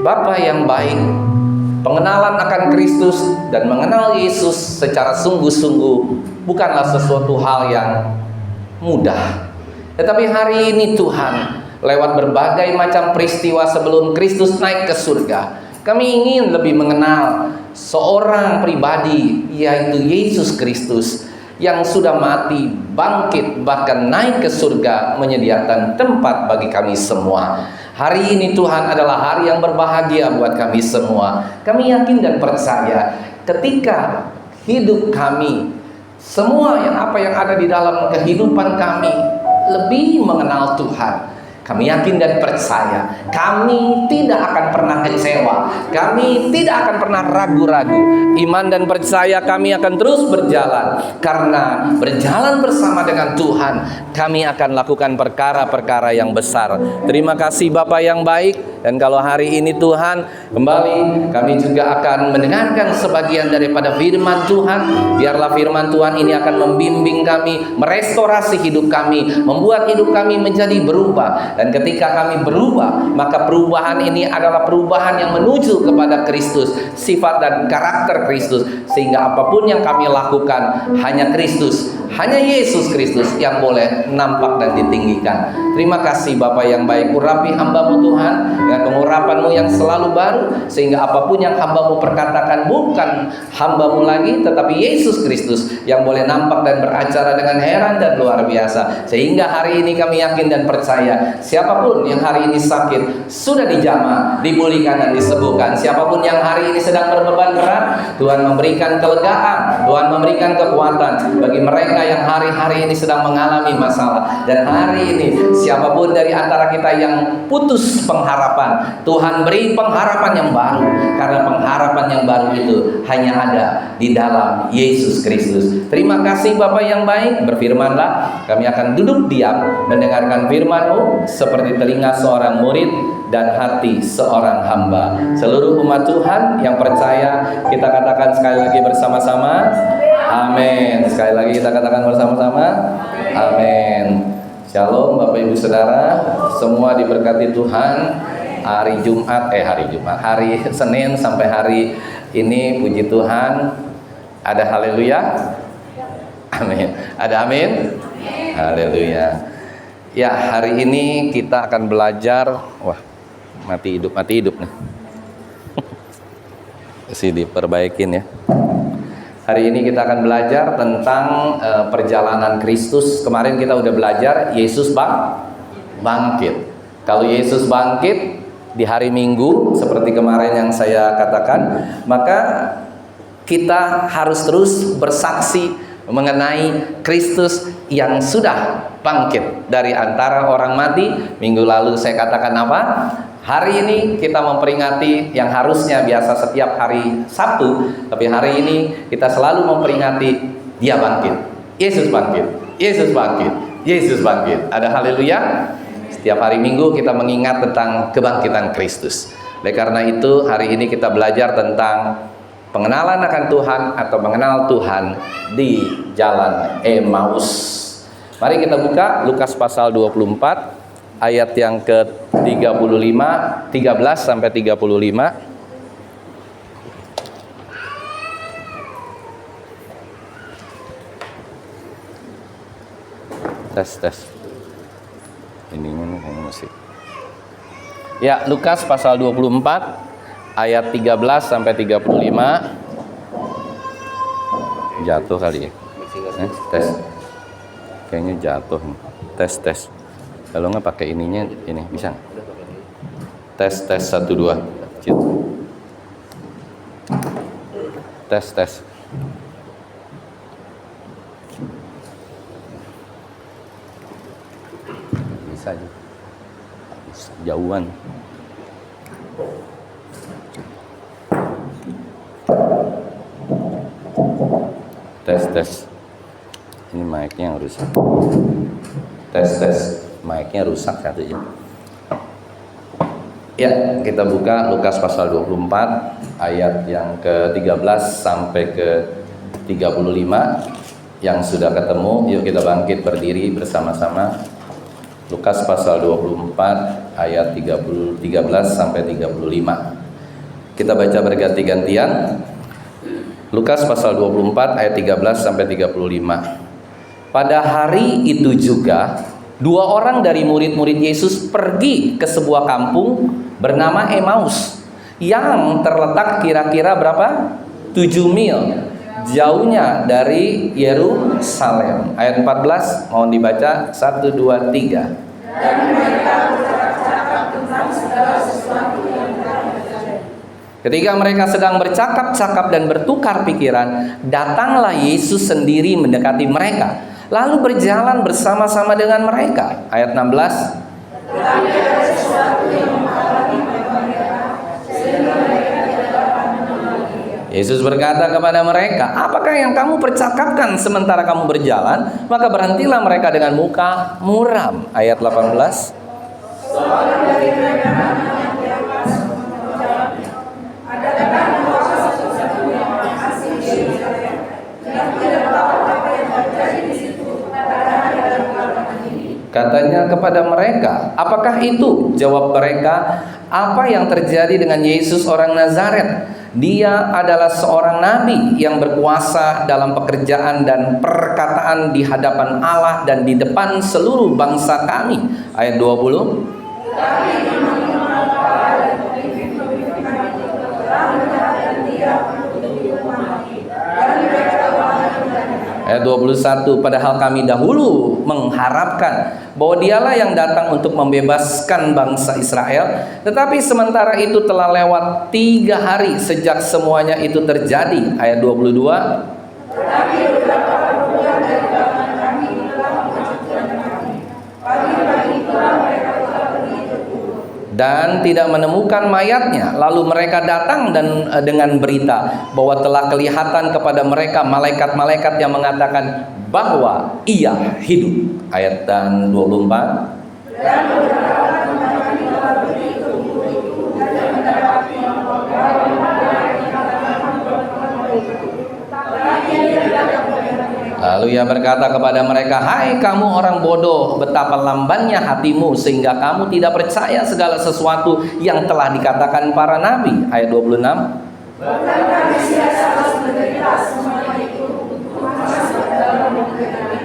Bapa yang baik, pengenalan akan Kristus dan mengenal Yesus secara sungguh-sungguh bukanlah sesuatu hal yang mudah. Tetapi hari ini Tuhan, lewat berbagai macam peristiwa sebelum Kristus naik ke surga, kami ingin lebih mengenal seorang pribadi, yaitu Yesus Kristus, yang sudah mati, bangkit, bahkan naik ke surga, menyediakan tempat bagi kami semua. Hari ini Tuhan adalah hari yang berbahagia buat kami semua. Kami yakin dan percaya ketika hidup kami, semua apa yang ada di dalam kehidupan kami lebih mengenal Tuhan, kami yakin dan percaya kami tidak akan pernah kecewa, kami tidak akan pernah ragu-ragu. Iman dan percaya kami akan terus berjalan, karena berjalan bersama dengan Tuhan kami akan lakukan perkara-perkara yang besar. Terima kasih Bapa yang baik. Dan kalau hari ini Tuhan kembali kami juga akan mendengarkan sebagian daripada firman Tuhan, biarlah firman Tuhan ini akan membimbing kami, merestorasi hidup kami, membuat hidup kami menjadi berubah. Dan ketika kami berubah, maka perubahan ini adalah perubahan yang menuju kepada Kristus, sifat dan karakter Kristus, sehingga apapun yang kami lakukan hanya Kristus, hanya Yesus Kristus yang boleh nampak dan ditinggikan. Terima kasih Bapa yang baik. Urapi hamba-Mu Tuhan dengan pengurapan-Mu yang selalu baru, sehingga apapun yang hamba-Mu perkatakan bukan hamba-Mu lagi, tetapi Yesus Kristus yang boleh nampak dan beracara dengan heran dan luar biasa. Sehingga hari ini kami yakin dan percaya, siapapun yang hari ini sakit sudah dijamah, dipulihkan dan disembuhkan. Siapapun yang hari ini sedang berbeban berat, Tuhan memberikan kelegaan, Tuhan memberikan kekuatan bagi mereka yang hari-hari ini sedang mengalami masalah. Dan hari ini siapapun dari antara kita yang putus pengharapan, Tuhan beri pengharapan yang baru, karena pengharapan yang baru itu hanya ada di dalam Yesus Kristus. Terima kasih Bapa yang baik. Berfirmanlah, kami akan duduk diam mendengarkan firman-Mu seperti telinga seorang murid dan hati seorang hamba. Seluruh umat Tuhan yang percaya, kita katakan sekali lagi bersama-sama, amin. Sekali lagi kita katakan bersama-sama, amin. Shalom Bapak Ibu Saudara, semua diberkati Tuhan. Hari Senin sampai hari ini, puji Tuhan, ada haleluya, amin. Ada amin, haleluya. Ya, hari ini kita akan belajar, mati hidup nih. Masih diperbaikin ya. Hari ini kita akan belajar tentang perjalanan Kristus. Kemarin kita udah belajar Yesus bangkit. Kalau Yesus bangkit di hari Minggu seperti kemarin yang saya katakan, maka kita harus terus bersaksi mengenai Kristus yang sudah bangkit dari antara orang mati. Minggu lalu saya katakan apa? Hari ini kita memperingati yang harusnya biasa setiap hari Sabtu, tapi hari ini kita selalu memperingati Dia bangkit. Yesus bangkit. Yesus bangkit. Yesus bangkit. Ada haleluya. Setiap hari Minggu kita mengingat tentang kebangkitan Kristus. Oleh karena itu hari ini kita belajar tentang pengenalan akan Tuhan atau mengenal Tuhan di jalan Emmaus. Mari kita buka Lukas pasal 24 ayat yang ke-13 sampai 35. Tes. Ininya kayaknya masih. Ya, Lukas pasal 24 ayat 13 sampai 35. Jatuh kali ya. Tes. Kayaknya jatuh. Tes. Kalau nggak pakai ininya, ini bisa. Tes 1 2. Tes. Bisa aja. Jauhan. Tes. Ini mic-nya yang rusak. Tes. Mic-nya rusak katanya. Ya, kita buka Lukas pasal 24 ayat yang ke-13 sampai ke-35. Yang sudah ketemu, yuk kita bangkit berdiri bersama-sama. Lukas pasal 24 ayat 13 sampai 35. Kita baca berganti-gantian. Lukas pasal 24 ayat 13 sampai 35. Pada hari itu juga 2 orang dari murid-murid Yesus pergi ke sebuah kampung bernama Emmaus yang terletak kira-kira berapa? 7 mil jauhnya dari Yerusalem. Ayat 14 mohon dibaca 1, 2, 3. Dan mereka bercakap-cakap tentang segala sesuatu yang terjadi. Ketika mereka sedang bercakap-cakap dan bertukar pikiran, datanglah Yesus sendiri mendekati mereka, lalu berjalan bersama-sama dengan mereka. Ayat 16. Tetapi ada sesuatu yang menghalangi mereka, sehingga mereka tidak dapat mengenali Dia. Yesus berkata kepada mereka, apakah yang kamu percakapkan sementara kamu berjalan? Maka berhentilah mereka dengan muka muram. Ayat 18. Seorang dari mereka namanya Cleopas menjawab, adakah engkau satu-satunya orang asing di Yerusalem yang tidak tahu apa yang terjadi di situ pada hari Rabu ini? Katanya kepada mereka, apakah itu? Jawab mereka, apa yang terjadi dengan Yesus orang Nazaret? Dia adalah seorang nabi yang berkuasa dalam pekerjaan dan perkataan di hadapan Allah dan di depan seluruh bangsa kami. Ayat 20. Ayat 21, padahal kami dahulu mengharapkan bahwa dialah yang datang untuk membebaskan bangsa Israel, tetapi sementara itu telah lewat 3 hari sejak semuanya itu terjadi. Ayat 22. Tetapi beberapa perbuatan dari kalangan kami telah mengejutkan kami. Pagi-pagi telah mereka telah pergi ke kubur dan tidak menemukan mayatnya. Lalu mereka datang dan dengan berita bahwa telah kelihatan kepada mereka malaikat-malaikat yang mengatakan bahwa ia hidup. Ayat 24. Dan beberapa teman kami telah pergi ke kubur itu dan mendapati bahwa lalu ia berkata kepada mereka, hai kamu orang bodoh, betapa lambannya hatimu sehingga kamu tidak percaya segala sesuatu yang telah dikatakan para nabi. Ayat 26. Bahkan kami sia-sia menderita semua itu untuk masuk dalam kebenaran.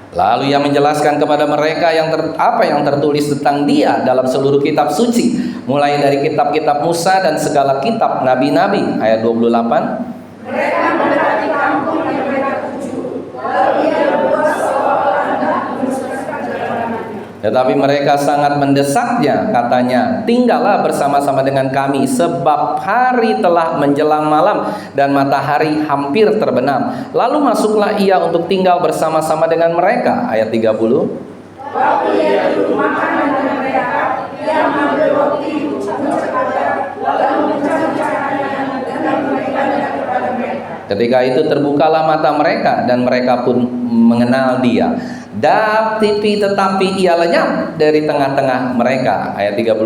Lalu ia menjelaskan kepada mereka apa yang tertulis tentang dia dalam seluruh kitab suci, mulai dari kitab-kitab Musa dan segala kitab nabi-nabi. Ayat 28. Mereka mendekati kampung yang mereka tuju, lalu ia berbuat seolah-olah hendak menyesatkan jalannya. Tetapi mereka sangat mendesaknya, katanya, tinggallah bersama-sama dengan kami, sebab hari telah menjelang malam dan matahari hampir terbenam. Lalu masuklah ia untuk tinggal bersama-sama dengan mereka. Ayat 30. Waktu ia duduk makan dengan mereka, ia mengambil roti, mencakapnya, lalu mencari-carinya dan memberikannya kepada mereka. Ketika itu terbukalah mata mereka dan mereka pun mengenal dia. Tetapi ia lenyap dari tengah-tengah mereka. Ayat 32.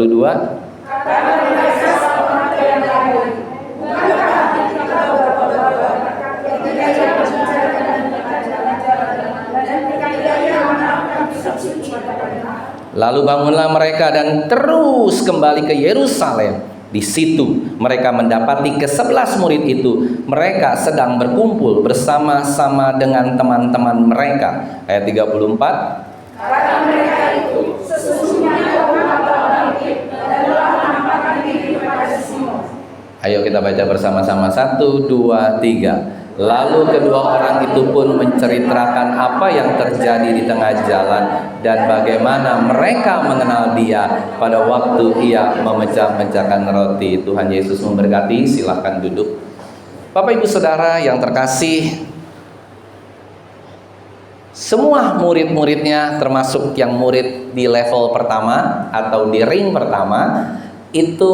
Kata mereka satu yang lain, bukankah hati kita berkobar-kobar ketika ia berbicara dan jalan-jalan dan ketika ia menawarkan kisah suci kepada kita. Lalu bangunlah mereka dan terus kembali ke Yerusalem. Di situ mereka mendapati ke-11 murid itu. Mereka sedang berkumpul bersama-sama dengan teman-teman mereka. Ayat 34. Kata mereka itu, sesungguhnya Tuhan telah bangkit dan telah menampakkan diri kepada Simon. Ayo kita baca bersama-sama. 1, 2, 3. Lalu kedua orang itu pun menceritakan apa yang terjadi di tengah jalan dan bagaimana mereka mengenal dia pada waktu ia memecah-mecahkan roti. Tuhan Yesus memberkati, silahkan duduk. Bapak Ibu Saudara yang terkasih, semua murid-muridnya termasuk yang murid di level pertama atau di ring pertama itu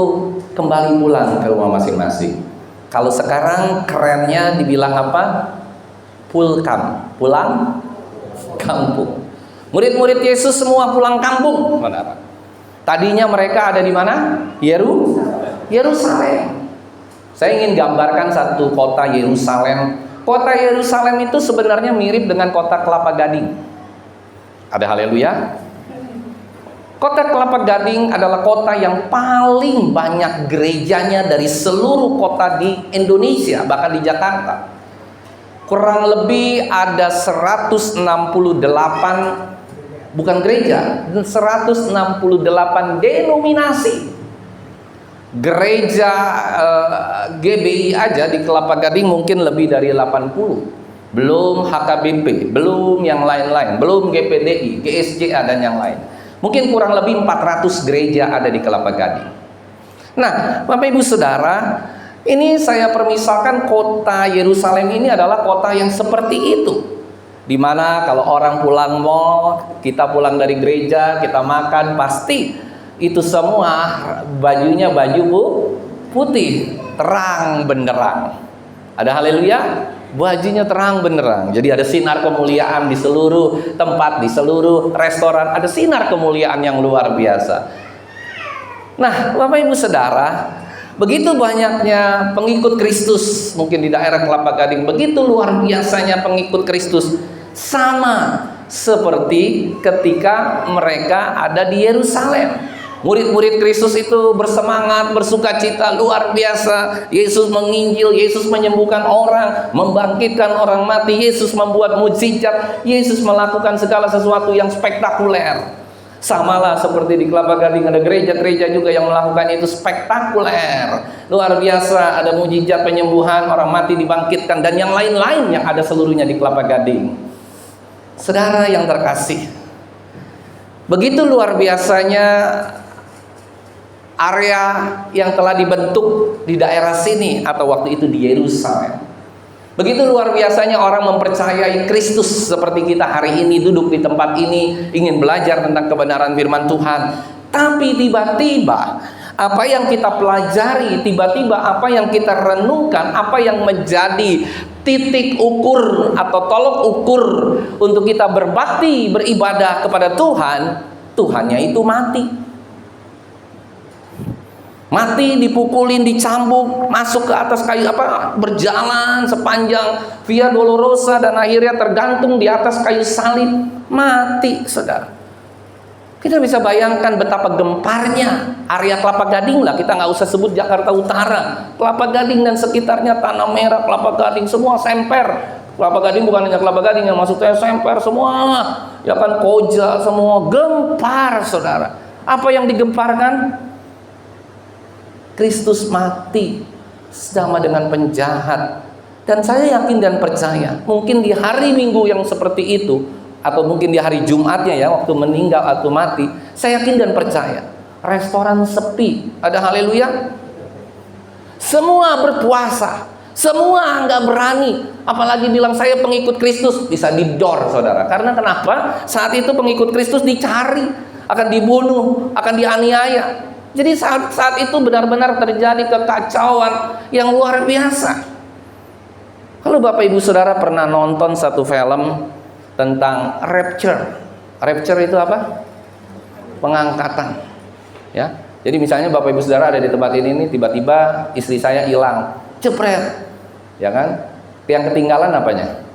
kembali pulang ke rumah masing-masing. Kalau sekarang kerennya dibilang apa? Pulang kampung. Murid-murid Yesus semua pulang kampung. Benar. Tadinya mereka ada di mana? Yerusalem. Saya ingin gambarkan satu kota Yerusalem. Kota Yerusalem itu sebenarnya mirip dengan kota Kelapa Gading. Ada haleluya? Kota Kelapa Gading adalah kota yang paling banyak gerejanya dari seluruh kota di Indonesia, bahkan di Jakarta. Kurang lebih ada 168, bukan gereja, 168 denominasi. Gereja GBI aja di Kelapa Gading mungkin lebih dari 80. Belum HKBP, belum yang lain-lain, belum GPDI, GSJA dan yang lain. Mungkin kurang lebih 400 gereja ada di Kelapa Gading. Nah, Bapak Ibu Saudara, ini saya permisalkan kota Yerusalem ini adalah kota yang seperti itu. Dimana kalau orang pulang mall, kita pulang dari gereja, kita makan, pasti itu semua bajunya baju putih, terang benderang. Ada haleluya? Bajunya terang benderang. Jadi ada sinar kemuliaan di seluruh tempat, di seluruh restoran. Ada sinar kemuliaan yang luar biasa. Nah, Bapak Ibu Saudara, begitu banyaknya pengikut Kristus mungkin di daerah Kelapa Gading, begitu luar biasanya pengikut Kristus, sama seperti ketika mereka ada di Yerusalem. Murid-murid Kristus itu bersemangat, bersukacita luar biasa. Yesus menginjil, Yesus menyembuhkan orang, membangkitkan orang mati, Yesus membuat mukjizat, Yesus melakukan segala sesuatu yang spektakuler. Samalah seperti di Kelapa Gading, ada gereja-gereja juga yang melakukan itu spektakuler, luar biasa. Ada mukjizat penyembuhan, orang mati dibangkitkan, dan yang lain-lain yang ada seluruhnya di Kelapa Gading. Saudara yang terkasih, begitu luar biasanya area yang telah dibentuk di daerah sini atau waktu itu di Yerusalem. Begitu luar biasanya orang mempercayai Kristus seperti kita hari ini duduk di tempat ini ingin belajar tentang kebenaran firman Tuhan. Tapi tiba-tiba apa yang kita pelajari, tiba-tiba apa yang kita renungkan, apa yang menjadi titik ukur atau tolok ukur untuk kita berbakti, beribadah kepada Tuhan, Tuhannya itu mati. Mati, dipukulin, dicambuk, masuk ke atas kayu berjalan sepanjang Via Dolorosa dan akhirnya tergantung di atas kayu salib, mati, saudara. Kita bisa bayangkan betapa gemparnya area Kelapa Gading lah, kita nggak usah sebut Jakarta Utara, Kelapa Gading dan sekitarnya, Tanah Merah, Kelapa Gading, semua semper. Kelapa Gading bukan hanya Kelapa Gading yang maksudnya semper semua, ya kan, Koja, semua gempar, saudara. Apa yang digemparkan? Kristus mati sama dengan penjahat. Dan saya yakin dan percaya, mungkin di hari Minggu yang seperti itu, atau mungkin di hari Jumatnya ya, waktu meninggal atau mati, saya yakin dan percaya restoran sepi. Ada haleluya? Semua berpuasa, semua nggak berani, apalagi bilang saya pengikut Kristus, bisa didor, saudara. Karena kenapa? Saat itu pengikut Kristus dicari, akan dibunuh, akan dianiaya. Jadi saat itu benar-benar terjadi kekacauan yang luar biasa. Kalau Bapak Ibu Saudara pernah nonton satu film tentang rapture. Rapture itu apa? Pengangkatan. Ya. Jadi misalnya Bapak Ibu Saudara ada di tempat ini, tiba-tiba istri saya hilang, jepret. Ya kan? Yang ketinggalan apanya?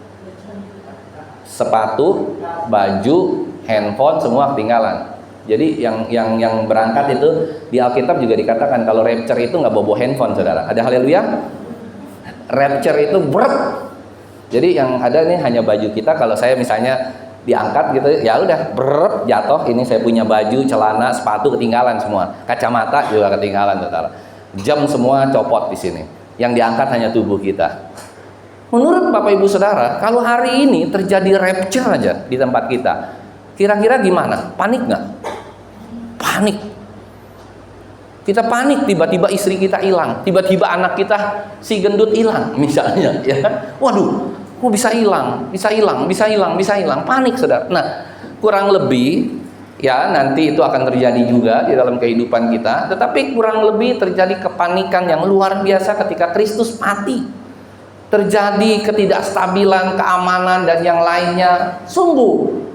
Sepatu, baju, handphone, semua ketinggalan. Jadi yang berangkat itu di Alkitab juga dikatakan kalau rapture itu nggak bawa handphone, saudara. Ada haleluya? Rapture itu berat. Jadi yang ada nih hanya baju kita. Kalau saya misalnya diangkat gitu, ya udah berat, jatuh. Ini saya punya baju, celana, sepatu ketinggalan semua. Kacamata juga ketinggalan, saudara. Jam semua copot di sini. Yang diangkat hanya tubuh kita. Menurut Bapak Ibu Saudara, kalau hari ini terjadi rapture aja di tempat kita, kira-kira gimana? Panik nggak? Panik. Kita panik, tiba-tiba istri kita hilang, tiba-tiba anak kita si gendut hilang, misalnya, ya kan? Waduh, kok bisa hilang, bisa hilang, bisa hilang, bisa hilang, panik, saudara. Nah, kurang lebih, ya nanti itu akan terjadi juga di dalam kehidupan kita. Tetapi kurang lebih terjadi kepanikan yang luar biasa ketika Kristus mati. Terjadi ketidakstabilan, keamanan dan yang lainnya. Sungguh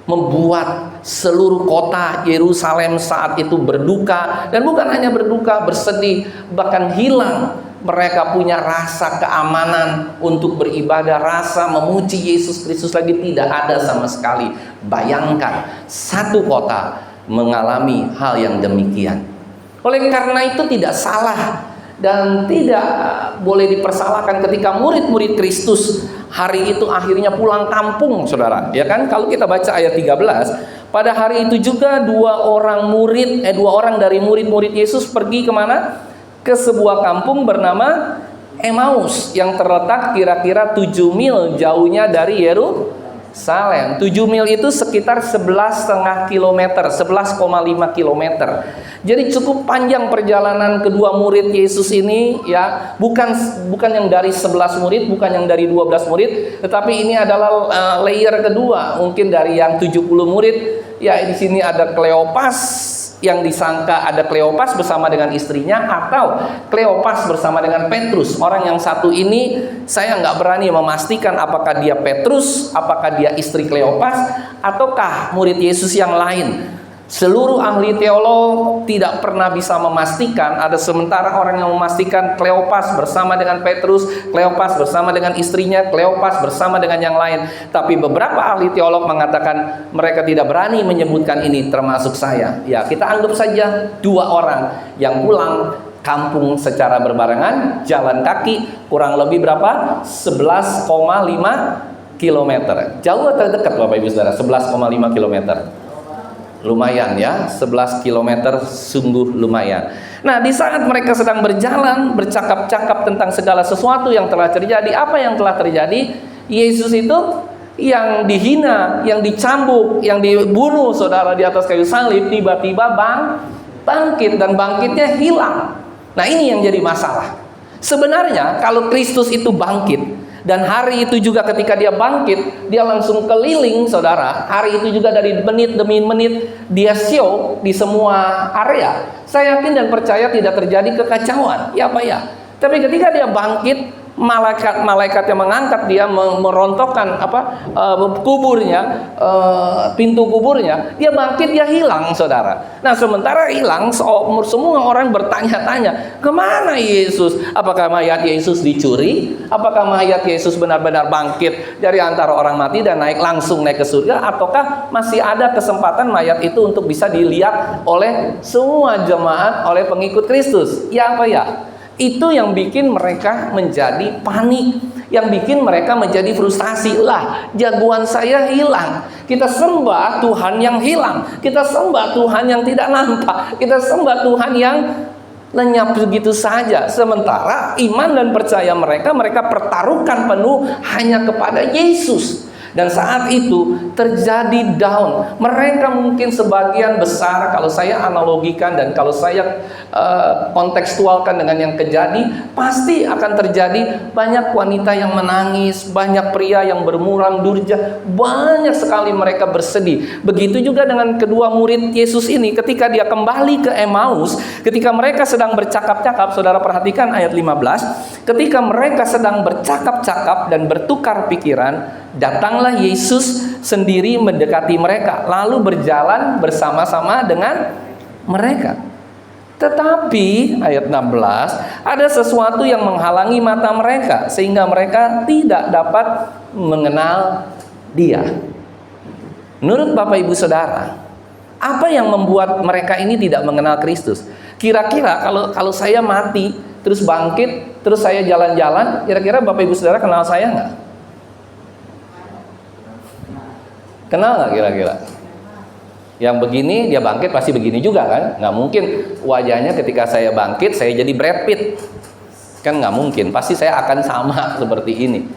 membuat seluruh kota Yerusalem saat itu berduka, dan bukan hanya berduka, bersedih, bahkan hilang. Mereka punya rasa keamanan untuk beribadah, rasa memuji Yesus Kristus lagi tidak ada sama sekali. Bayangkan satu kota mengalami hal yang demikian. Oleh karena itu tidak salah dan tidak boleh dipersalahkan ketika murid-murid Kristus hari itu akhirnya pulang kampung, saudara. Ya kan, kalau kita baca ayat 13, pada hari itu juga dua orang dari murid-murid Yesus pergi kemana? Ke sebuah kampung bernama Emmaus yang terletak kira-kira 7 mil jauhnya dari Yerusalem. 7 mil itu sekitar 11,5 kilometer, 11,5 kilometer. Jadi cukup panjang perjalanan kedua murid Yesus ini, ya. Bukan yang dari 11 murid, bukan yang dari 12 murid, tetapi ini adalah layer kedua, mungkin dari yang 70 murid. Ya, di sini ada Kleopas, yang disangka ada Kleopas bersama dengan istrinya, atau Kleopas bersama dengan Petrus. Orang yang satu ini saya nggak berani memastikan apakah dia Petrus, apakah dia istri Kleopas, ataukah murid Yesus yang lain. Seluruh ahli teolog tidak pernah bisa memastikan. Ada sementara orang yang memastikan Kleopas bersama dengan Petrus, Kleopas bersama dengan istrinya, Kleopas bersama dengan yang lain. Tapi beberapa ahli teolog mengatakan mereka tidak berani menyebutkan ini, termasuk saya. Ya, kita anggap saja dua orang yang pulang kampung secara berbarengan, jalan kaki, kurang lebih berapa? 11,5 kilometer. Jauh atau dekat Bapak Ibu Saudara? 11,5 kilometer. Lumayan ya, 11 km sungguh lumayan. Nah, di saat mereka sedang berjalan, bercakap-cakap tentang segala sesuatu yang telah terjadi. Apa yang telah terjadi? Yesus itu yang dihina, yang dicambuk, yang dibunuh, saudara, di atas kayu salib, tiba-tiba bangkit, dan bangkitnya hilang. Nah, ini yang jadi masalah. Sebenarnya kalau Kristus itu bangkit, dan hari itu juga ketika dia bangkit, dia langsung keliling, saudara. Hari itu juga dari menit demi menit dia show di semua area. Saya yakin dan percaya tidak terjadi kekacauan. Ya Pak ya. Tapi ketika dia bangkit, malaikat yang mengangkat dia, merontokkan kuburnya, pintu kuburnya, dia bangkit, dia hilang, saudara. Nah, sementara hilang, semua orang bertanya-tanya, kemana Yesus? Apakah mayat Yesus dicuri? Apakah mayat Yesus benar-benar bangkit dari antara orang mati dan langsung naik ke surga? Ataukah masih ada kesempatan mayat itu untuk bisa dilihat oleh semua jemaat, oleh pengikut Kristus? Ya apa ya? Itu yang bikin mereka menjadi panik, yang bikin mereka menjadi frustasi. Lah, jagoan saya hilang. Kita sembah Tuhan yang hilang, kita sembah Tuhan yang tidak nampak, kita sembah Tuhan yang lenyap begitu saja. Sementara iman dan percaya mereka pertaruhkan penuh hanya kepada Yesus. Dan saat itu terjadi down. Mereka mungkin sebagian besar, kalau saya analogikan dan kalau saya kontekstualkan dengan yang terjadi, pasti akan terjadi banyak wanita yang menangis, banyak pria yang bermurang durja, banyak sekali mereka bersedih. Begitu juga dengan kedua murid Yesus ini, ketika dia kembali ke Emmaus, ketika mereka sedang bercakap-cakap, saudara perhatikan ayat 15, ketika mereka sedang bercakap-cakap dan bertukar pikiran, datanglah Yesus sendiri mendekati mereka, lalu berjalan bersama-sama dengan mereka. Tetapi ayat 16, ada sesuatu yang menghalangi mata mereka sehingga mereka tidak dapat mengenal dia. Menurut Bapak Ibu Saudara, apa yang membuat mereka ini tidak mengenal Kristus? Kira-kira kalau saya mati terus bangkit, terus saya jalan-jalan, kira-kira Bapak Ibu Saudara kenal saya nggak? Kenal nggak kira-kira? Yang begini dia bangkit pasti begini juga kan? Nggak mungkin wajahnya ketika saya bangkit saya jadi Brad Pitt, kan nggak mungkin. Pasti saya akan sama seperti ini.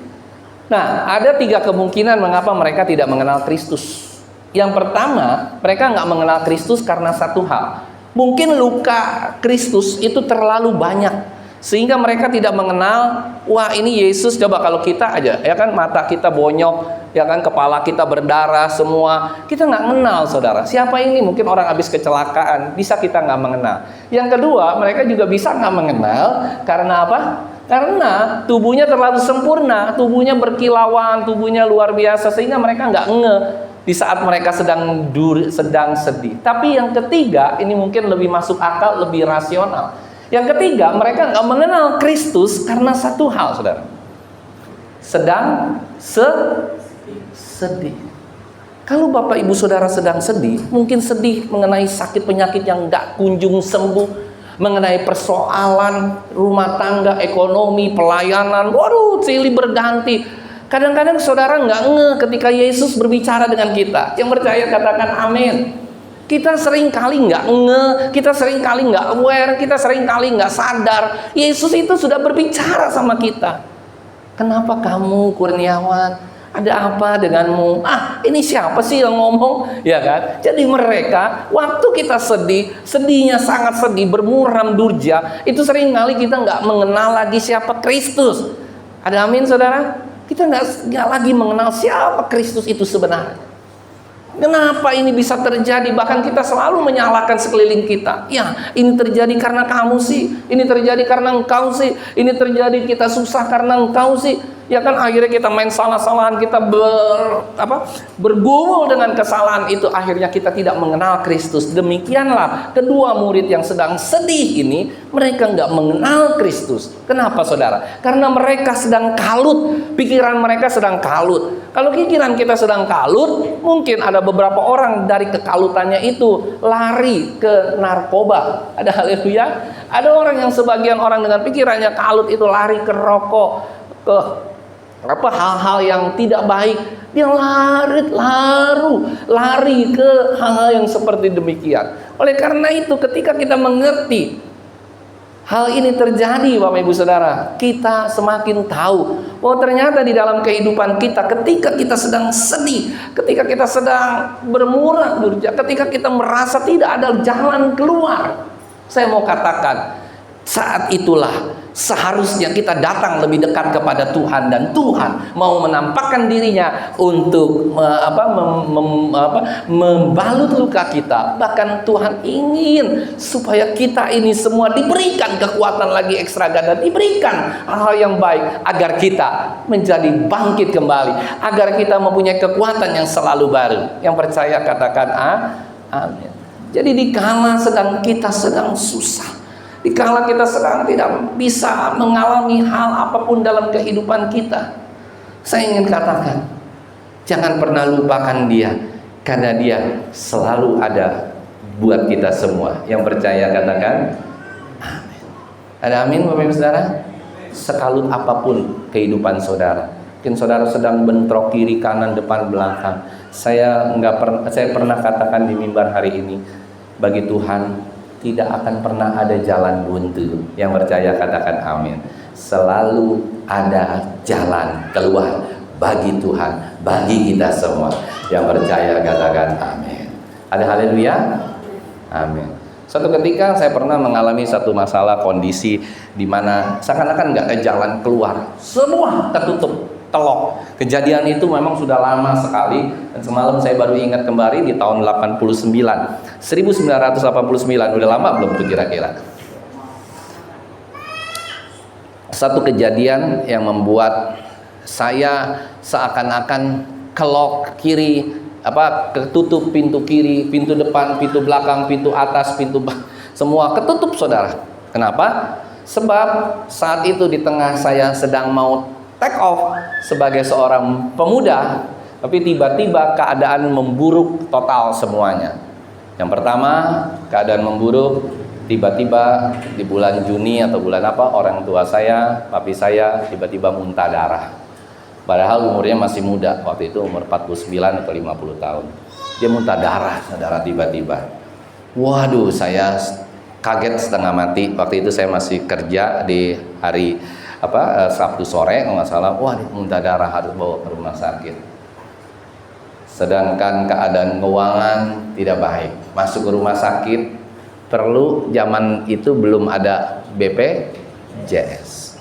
Nah, ada 3 kemungkinan mengapa mereka tidak mengenal Kristus. Yang pertama, mereka nggak mengenal Kristus karena satu hal. Mungkin luka Kristus itu terlalu banyak sehingga mereka tidak mengenal. Wah, ini Yesus. Coba kalau kita aja, ya kan, mata kita bonyok, ya kan, kepala kita berdarah semua, kita nggak mengenal, saudara. Siapa ini? Mungkin orang habis kecelakaan, bisa kita nggak mengenal. Yang kedua, mereka juga bisa nggak mengenal karena apa? Karena tubuhnya terlalu sempurna, tubuhnya berkilauan, tubuhnya luar biasa, sehingga mereka nggak ngeh di saat mereka sedang sedih. Tapi yang ketiga, ini mungkin lebih masuk akal, lebih rasional. Yang ketiga, mereka nggak mengenal Kristus karena satu hal, saudara. Sedang sedih. Kalau Bapak Ibu Saudara sedang sedih, mungkin sedih mengenai sakit penyakit yang tidak kunjung sembuh, mengenai persoalan rumah tangga, ekonomi, pelayanan, waduh silih berganti. Kadang-kadang saudara nggak ngeh ketika Yesus berbicara dengan kita. Yang percaya katakan amin. Kita sering kali nggak ngeh, kita sering kali nggak aware, kita sering kali nggak sadar. Yesus itu sudah berbicara sama kita. Kenapa kamu Kurniawan? Ada apa denganmu? Ini siapa sih yang ngomong? Ya kan? Jadi mereka, waktu kita sedih, sedihnya sangat sedih, bermuram durja, itu sering kali kita nggak mengenal lagi siapa Kristus. Ada amin saudara? Kita nggak lagi mengenal siapa Kristus itu sebenarnya. Kenapa ini bisa terjadi? Bahkan kita selalu menyalahkan sekeliling kita. Ya, ini terjadi karena kamu sih. Ini terjadi karena engkau sih. Ini terjadi kita susah karena engkau sih. Ya kan, akhirnya kita main salah-salahan, kita bergumul dengan kesalahan itu, akhirnya kita tidak mengenal Kristus. Demikianlah kedua murid yang sedang sedih ini, mereka nggak mengenal Kristus. Kenapa saudara? Karena mereka sedang kalut, pikiran mereka sedang kalut. Kalau pikiran kita sedang kalut, mungkin ada beberapa orang dari kekalutannya itu lari ke narkoba. Ada haleluya. Ada orang yang sebagian orang dengan pikirannya kalut itu lari ke rokok, ke hal-hal yang tidak baik. Dia lari ke hal-hal yang seperti demikian. Oleh karena itu, ketika kita mengerti hal ini terjadi, Bapak Ibu Saudara, kita semakin tahu bahwa ternyata di dalam kehidupan kita, ketika kita sedang sedih, ketika kita sedang bermuram durja, ketika kita merasa tidak ada jalan keluar, saya mau katakan, saat itulah seharusnya kita datang lebih dekat kepada Tuhan, dan Tuhan mau menampakkan dirinya untuk membalut luka kita. Bahkan Tuhan ingin supaya kita ini semua diberikan kekuatan lagi ekstravagan, diberikan hal-hal yang baik agar kita menjadi bangkit kembali, agar kita mempunyai kekuatan yang selalu baru. Yang percaya katakan amin. Jadi dikala kita sedang susah, dikala kita sedang tidak bisa mengalami hal apapun dalam kehidupan kita, saya ingin katakan, jangan pernah lupakan Dia, karena Dia selalu ada buat kita semua. Yang percaya katakan amin. Ada amin Bapak Ibu Saudara? Sekalut apapun kehidupan saudara, mungkin saudara sedang bentrok kiri kanan depan belakang, saya pernah katakan di mimbar hari ini, bagi Tuhan tidak akan pernah ada jalan buntu. Yang percaya katakan amin. Selalu ada jalan keluar bagi Tuhan, bagi kita semua. Yang percaya katakan amin. Ada haleluya? Amin. Suatu ketika saya pernah mengalami satu masalah, kondisi di mana seakan-akan nggak ada jalan keluar, semua tertutup, telok. Kejadian itu memang sudah lama sekali, dan semalam saya baru ingat kembali di tahun 1989, udah lama belum tuh kira-kira. Satu kejadian yang membuat saya seakan-akan kelok kiri, ketutup pintu kiri, pintu depan, pintu belakang, pintu atas, semua ketutup saudara. Kenapa? Sebab saat itu di tengah saya sedang mau take off sebagai seorang pemuda, tapi tiba-tiba keadaan memburuk total semuanya. Yang pertama, keadaan memburuk, tiba-tiba di bulan Juni atau bulan orang tua saya, papi saya tiba-tiba muntah darah. Padahal umurnya masih muda, waktu itu umur 49 atau 50 tahun. Dia muntah darah, saudara, tiba-tiba. Waduh, saya kaget setengah mati. Waktu itu saya masih kerja di hari Sabtu sore kalau nggak salah. Wah, muntah darah, harus bawa ke rumah sakit. Sedangkan keadaan keuangan tidak baik. Masuk ke rumah sakit, perlu, zaman itu belum ada BPJS.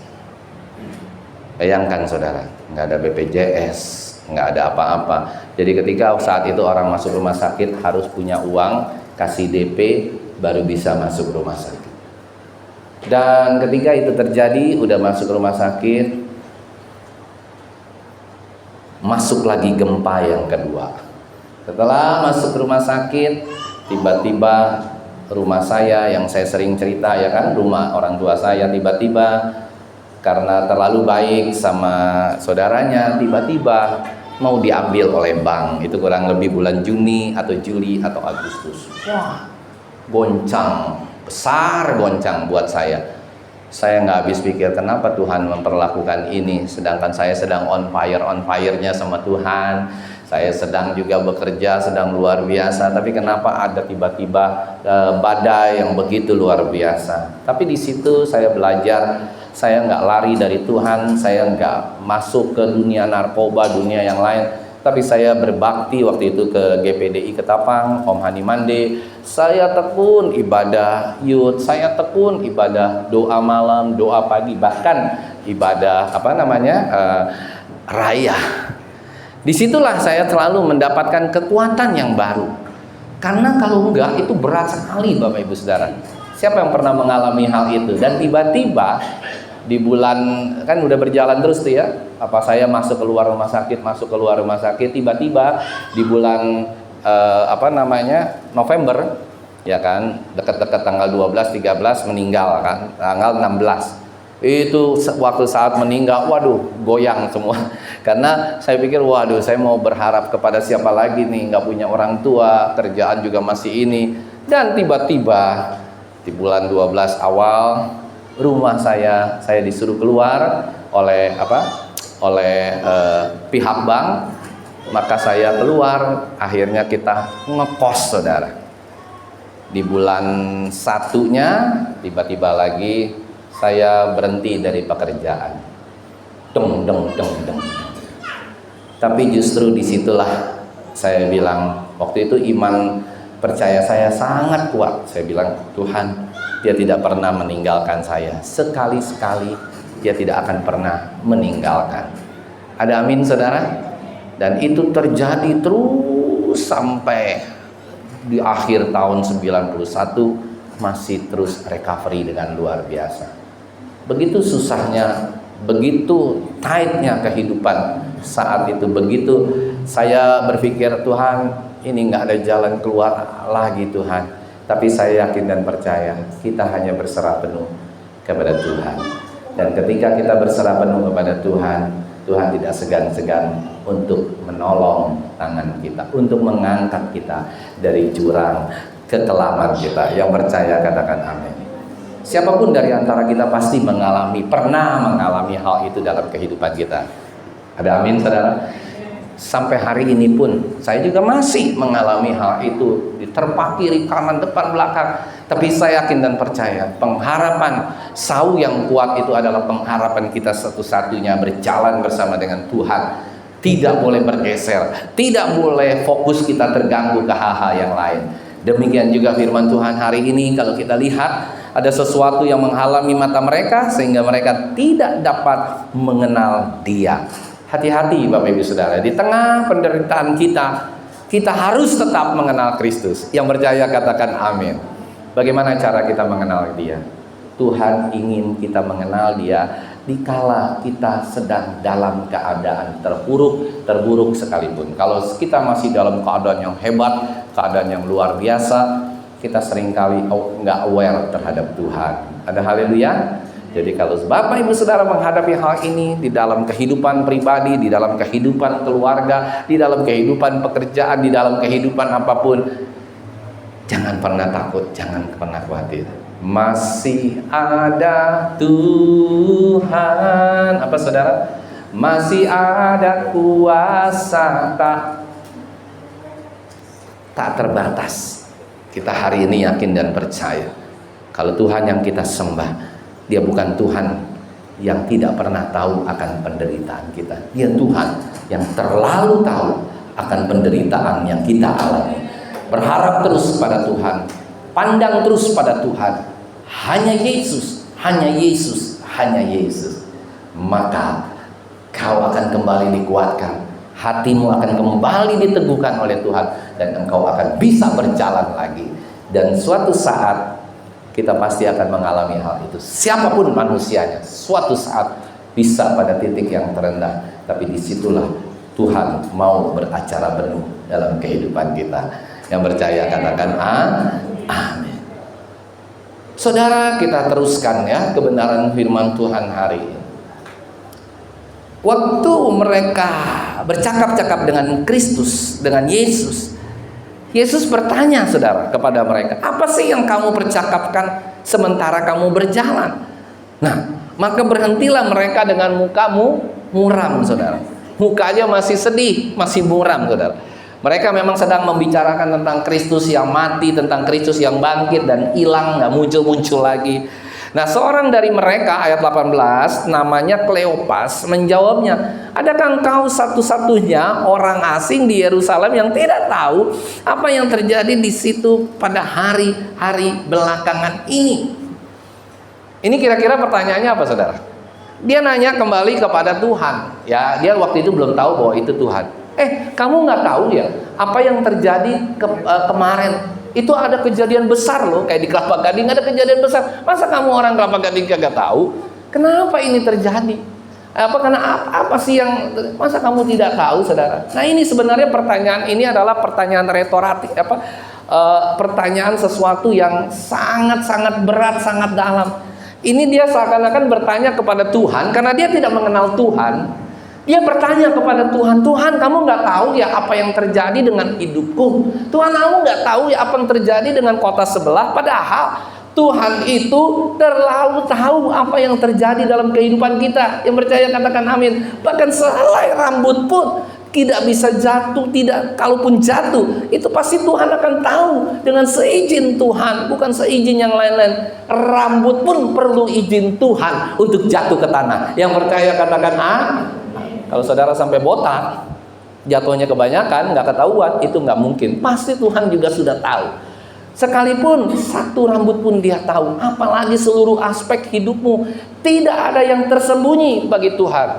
Bayangkan saudara, nggak ada BPJS, nggak ada apa-apa. Jadi ketika saat itu orang masuk rumah sakit harus punya uang, kasih DP baru bisa masuk rumah sakit. Dan ketika itu terjadi, udah masuk rumah sakit, masuk lagi gempa yang kedua. Setelah masuk rumah sakit, tiba-tiba rumah saya yang saya sering cerita, ya kan, rumah orang tua saya, tiba-tiba karena terlalu baik sama saudaranya, tiba-tiba mau diambil oleh bank. Itu kurang lebih bulan Juni atau Juli atau Agustus. Wah, goncang, besar goncang buat saya. Saya nggak habis pikir kenapa Tuhan memperlakukan ini, sedangkan saya sedang on fire-nya sama Tuhan. Saya sedang juga bekerja, sedang luar biasa, tapi kenapa ada tiba-tiba badai yang begitu luar biasa. Tapi di situ saya belajar, saya nggak lari dari Tuhan, saya nggak masuk ke dunia narkoba, dunia yang lain, tapi saya berbakti waktu itu ke GPDI Ketapang, Om Hani Mande. Saya tekun ibadah youth, saya tekun ibadah doa malam, doa pagi, bahkan ibadah raya. Disitulah saya selalu mendapatkan kekuatan yang baru. Karena kalau enggak itu berat sekali Bapak Ibu Saudara. Siapa yang pernah mengalami hal itu? Dan tiba-tiba di bulan, kan udah berjalan terus tuh ya, saya masuk keluar rumah sakit, tiba-tiba di bulan November, ya kan, dekat-dekat tanggal 12, 13 meninggal kan, tanggal 16. Itu waktu saat meninggal, waduh, goyang semua. Karena saya pikir, waduh, saya mau berharap kepada siapa lagi nih, nggak punya orang tua, kerjaan juga masih ini. Dan tiba-tiba di bulan 12 awal, rumah saya disuruh keluar oleh pihak bank. Maka saya keluar, akhirnya kita ngekos, saudara. Di bulan 1-nya tiba-tiba lagi saya berhenti dari pekerjaan. Deng. Tapi justru disitulah saya bilang, waktu itu iman percaya saya sangat kuat. Saya bilang, Tuhan, Dia tidak pernah meninggalkan saya. Sekali-sekali Dia tidak akan pernah meninggalkan. Ada amin, saudara? Dan itu terjadi terus sampai di akhir tahun 91 masih terus recovery dengan luar biasa. Begitu susahnya, begitu tightnya kehidupan saat itu. Begitu saya berpikir, Tuhan, ini nggak ada jalan keluar lagi Tuhan. Tapi saya yakin dan percaya kita hanya berserah penuh kepada Tuhan. Dan ketika kita berserah penuh kepada Tuhan, Tuhan tidak segan-segan untuk menolong tangan kita, untuk mengangkat kita dari jurang kekelaman kita. Yang percaya katakan amin. Siapapun dari antara kita pasti pernah mengalami hal itu dalam kehidupan kita. Ada amin, saudara? Sampai hari ini pun saya juga masih mengalami hal itu, diterpa kiri kanan depan belakang. Tapi saya yakin dan percaya pengharapan Sau yang kuat itu adalah pengharapan kita satu-satunya berjalan bersama dengan Tuhan. Tidak boleh bergeser, tidak boleh fokus kita terganggu ke hal-hal yang lain. Demikian juga firman Tuhan hari ini, kalau kita lihat ada sesuatu yang menghalangi mata mereka sehingga mereka tidak dapat mengenal Dia. Hati-hati Bapak Ibu Saudara, di tengah penderitaan kita harus tetap mengenal Kristus. Yang percaya katakan amin. Bagaimana cara kita mengenal Dia? Tuhan ingin kita mengenal Dia dikala kita sedang dalam keadaan terburuk sekalipun. Kalau kita masih dalam keadaan yang hebat, keadaan yang luar biasa, kita seringkali nggak aware terhadap Tuhan. Ada haleluya. Jadi kalau Bapak Ibu Saudara menghadapi hal ini di dalam kehidupan pribadi, di dalam kehidupan keluarga, di dalam kehidupan pekerjaan, di dalam kehidupan apapun, jangan pernah takut, jangan pernah khawatir. Masih ada Tuhan. Apa saudara? Masih ada kuasa tak terbatas. Kita hari ini yakin dan percaya kalau Tuhan yang kita sembah, Dia bukan Tuhan yang tidak pernah tahu akan penderitaan kita. Dia Tuhan yang terlalu tahu akan penderitaan yang kita alami. Berharap terus pada Tuhan, pandang terus pada Tuhan. Hanya Yesus, hanya Yesus, hanya Yesus. Maka kau akan kembali dikuatkan, hatimu akan kembali diteguhkan oleh Tuhan, dan engkau akan bisa berjalan lagi. Dan suatu saat kita pasti akan mengalami hal itu. Siapapun manusianya, suatu saat bisa pada titik yang terendah. Tapi disitulah Tuhan mau beracara penuh dalam kehidupan kita. Yang percaya katakan amin. Saudara, kita teruskan ya kebenaran firman Tuhan hari ini. Waktu mereka bercakap-cakap dengan Kristus, dengan Yesus. Yesus bertanya, saudara, kepada mereka, apa sih yang kamu percakapkan sementara kamu berjalan? Nah, maka berhentilah mereka dengan mukamu muram, saudara. Mukanya masih sedih, masih muram, saudara. Mereka memang sedang membicarakan tentang Kristus yang mati, tentang Kristus yang bangkit dan hilang, nggak muncul-muncul lagi. Nah, seorang dari mereka, ayat 18, namanya Kleopas, menjawabnya, adakah engkau satu-satunya orang asing di Yerusalem yang tidak tahu apa yang terjadi di situ pada hari-hari belakangan ini? Ini kira-kira pertanyaannya apa, saudara? Dia nanya kembali kepada Tuhan. Ya, dia waktu itu belum tahu bahwa itu Tuhan. Kamu nggak tahu ya apa yang terjadi kemarin? Itu ada kejadian besar loh, kayak di Kelapa Gading ada kejadian besar. Masa kamu orang Kelapa Gading kagak tahu? Kenapa ini terjadi? Apa sih yang masa kamu tidak tahu, saudara? Nah, ini sebenarnya pertanyaan ini adalah pertanyaan retoratif, pertanyaan sesuatu yang sangat-sangat berat, sangat dalam. Ini dia seakan-akan bertanya kepada Tuhan karena dia tidak mengenal Tuhan. Dia bertanya kepada Tuhan, Tuhan, kamu nggak tahu ya apa yang terjadi dengan hidupku? Tuhan, kamu nggak tahu ya apa yang terjadi dengan kota sebelah? Padahal Tuhan itu terlalu tahu apa yang terjadi dalam kehidupan kita. Yang percaya katakan amin. Bahkan sehelai rambut pun tidak bisa jatuh, kalaupun jatuh, itu pasti Tuhan akan tahu dengan seizin Tuhan, bukan seizin yang lain-lain. Rambut pun perlu izin Tuhan untuk jatuh ke tanah. Yang percaya katakan amin. Kalau saudara sampai botak, jatuhnya kebanyakan, nggak ketahuan, itu nggak mungkin. Pasti Tuhan juga sudah tahu. Sekalipun satu rambut pun dia tahu, apalagi seluruh aspek hidupmu. Tidak ada yang tersembunyi bagi Tuhan.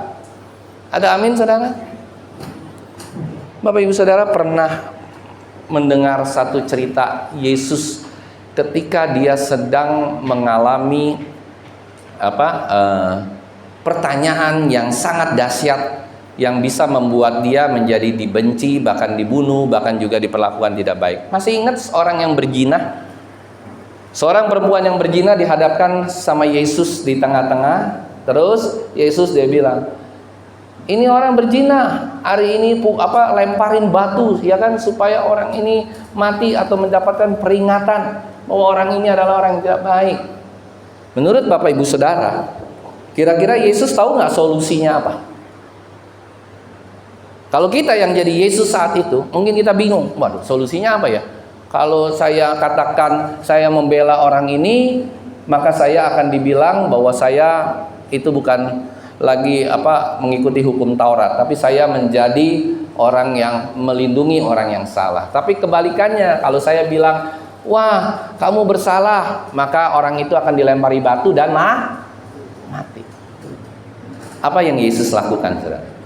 Ada amin, saudara? Bapak ibu saudara pernah mendengar satu cerita Yesus ketika dia sedang mengalami pertanyaan yang sangat dahsyat yang bisa membuat dia menjadi dibenci, bahkan dibunuh, bahkan juga diperlakukan tidak baik. Masih ingat seorang yang berzina? Seorang perempuan yang berzina dihadapkan sama Yesus di tengah-tengah. Terus Yesus dia bilang, ini orang berzina, hari ini lemparin batu, ya kan, supaya orang ini mati atau mendapatkan peringatan bahwa orang ini adalah orang yang tidak baik. Menurut Bapak Ibu Saudara, kira-kira Yesus tahu nggak solusinya apa? Kalau kita yang jadi Yesus saat itu, mungkin kita bingung, waduh, solusinya apa ya? Kalau saya katakan saya membela orang ini, maka saya akan dibilang bahwa saya itu bukan lagi mengikuti hukum Taurat, tapi saya menjadi orang yang melindungi orang yang salah. Tapi kebalikannya, kalau saya bilang, wah, kamu bersalah, maka orang itu akan dilempari batu dan mati. Apa yang Yesus lakukan, saudara?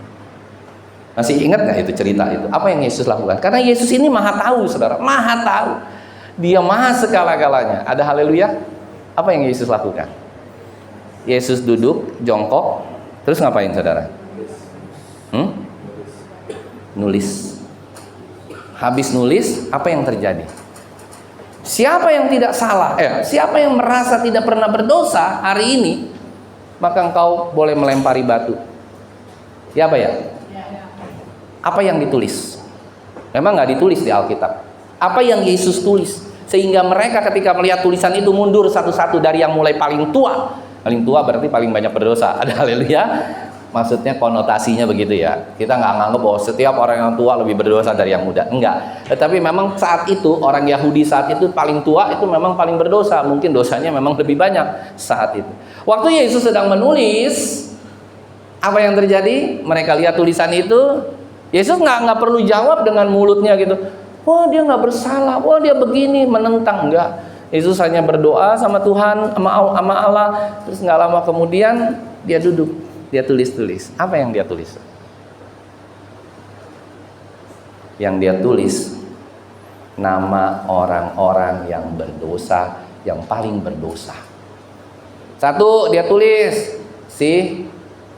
Masih ingat nggak itu cerita itu? Apa yang Yesus lakukan? Karena Yesus ini maha tahu, saudara, maha tahu. Dia maha segala-galanya. Ada haleluya? Apa yang Yesus lakukan? Yesus duduk, jongkok, terus ngapain, saudara? Nulis. Habis nulis, apa yang terjadi? Siapa yang tidak salah? Siapa yang merasa tidak pernah berdosa hari ini, maka engkau boleh melempari batu. Ya apa ya? Apa yang ditulis? Memang nggak ditulis di Alkitab. Apa yang Yesus tulis? Sehingga mereka ketika melihat tulisan itu mundur satu-satu dari yang mulai paling tua. Paling tua berarti paling banyak berdosa. Ada haleluya? Maksudnya konotasinya begitu ya. Kita nggak nganggap bahwa setiap orang yang tua lebih berdosa dari yang muda. Enggak. Tetapi memang saat itu orang Yahudi saat itu paling tua itu memang paling berdosa. Mungkin dosanya memang lebih banyak saat itu. Waktu Yesus sedang menulis, apa yang terjadi? Mereka lihat tulisan itu. Yesus nggak perlu jawab dengan mulutnya gitu. Wah, dia nggak bersalah. Wah, dia begini, menentang. Enggak. Yesus hanya berdoa sama Tuhan, sama Allah. Terus nggak lama kemudian dia duduk. Dia tulis. Apa yang dia tulis? Yang dia tulis nama orang-orang yang berdosa, yang paling berdosa. Satu, dia tulis si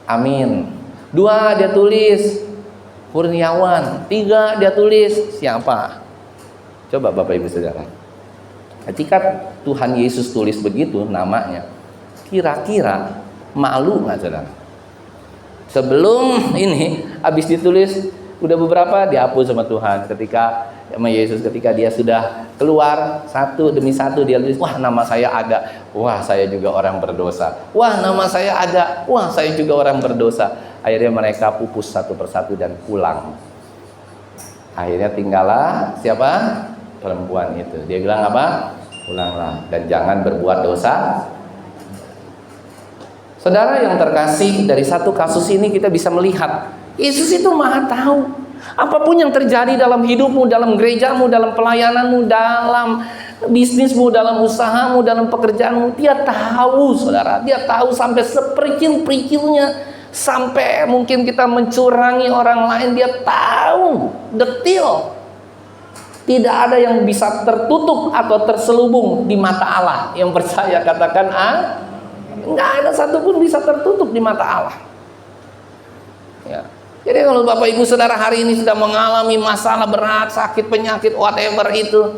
Amin. Dua, dia tulis Kurniawan. Tiga, dia tulis siapa? Coba Bapak Ibu Saudara, ketika Tuhan Yesus tulis begitu namanya, kira-kira malu nggak, saudara? Sebelum ini habis ditulis udah beberapa dihapus sama Tuhan. Ketika sama Yesus, ketika dia sudah keluar satu demi satu, dia tulis, wah nama saya ada, wah saya juga orang berdosa, wah nama saya ada, wah saya juga orang berdosa. Akhirnya mereka pupus satu persatu dan pulang. Akhirnya tinggallah siapa? Perempuan itu. Dia bilang apa? Pulanglah dan jangan berbuat dosa. Saudara yang terkasih, dari satu kasus ini kita bisa melihat Yesus itu maha tahu. Apapun yang terjadi dalam hidupmu, dalam gerejamu, dalam pelayananmu, dalam bisnismu, dalam usahamu, dalam pekerjaanmu, dia tahu, saudara. Dia tahu sampai sepericil-pericilnya, sampai mungkin kita mencurangi orang lain, dia tahu detil. Tidak ada yang bisa tertutup atau terselubung di mata Allah. Yang percaya katakan nggak ada satupun bisa tertutup di mata Allah. Ya. Jadi kalau Bapak Ibu Saudara hari ini sudah mengalami masalah berat, sakit, penyakit, whatever itu,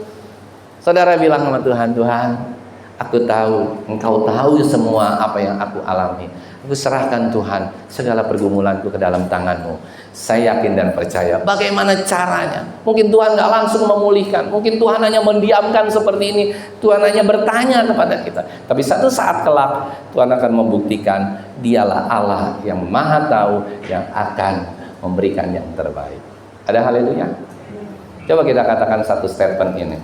saudara bilang sama Tuhan, Tuhan, aku tahu, Engkau tahu semua apa yang aku alami. Aku serahkan Tuhan segala pergumulanku ke dalam tangan-Mu. Saya yakin dan percaya. Bagaimana caranya? Mungkin Tuhan nggak langsung memulihkan, mungkin Tuhan hanya mendiamkan seperti ini. Tuhan hanya bertanya kepada kita. Tapi satu saat kelak Tuhan akan membuktikan Dialah Allah yang maha tahu, yang akan memberikan yang terbaik. Ada haleluya? Coba kita katakan satu statement ini.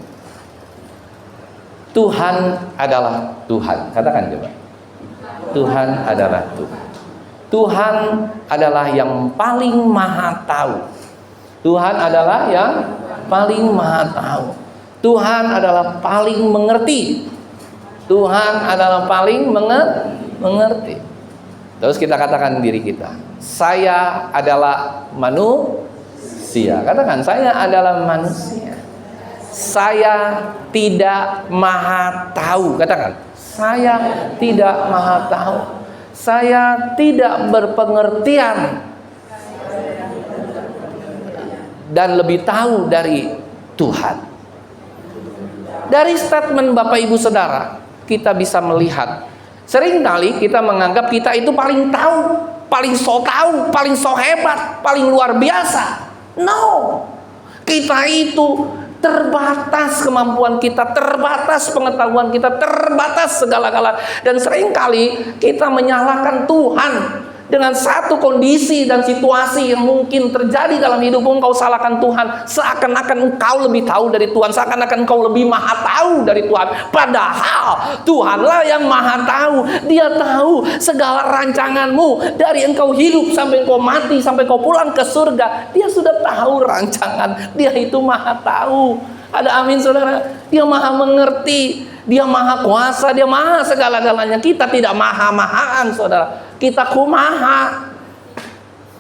Tuhan adalah Tuhan. Katakan coba. Tuhan adalah Tuhan. Tuhan adalah yang paling maha tahu. Tuhan adalah yang paling maha tahu. Tuhan adalah paling mengerti. Tuhan adalah paling mengerti. Terus kita katakan diri kita, saya adalah manusia. Katakan, saya adalah manusia. Saya tidak maha tahu. Katakan, saya tidak maha tahu. Saya tidak berpengertian dan lebih tahu dari Tuhan. Dari statement Bapak Ibu Saudara, kita bisa melihat, seringkali kita menganggap kita itu paling tahu, paling so tahu, paling so hebat, paling luar biasa. No, kita itu terbatas kemampuan kita, terbatas pengetahuan kita, terbatas segala-gala. Dan seringkali kita menyalahkan Tuhan dengan satu kondisi dan situasi yang mungkin terjadi dalam hidupmu. Engkau salahkan Tuhan, seakan-akan engkau lebih tahu dari Tuhan, seakan-akan engkau lebih maha tahu dari Tuhan. Padahal Tuhanlah yang maha tahu. Dia tahu segala rancanganmu, dari engkau hidup sampai engkau mati, sampai engkau pulang ke surga. Dia sudah tahu rancangan. Dia itu maha tahu. Ada amin saudara? Dia maha mengerti, dia maha kuasa, dia maha segala-galanya. Kita tidak maha-mahaan saudara. Kita kumaha.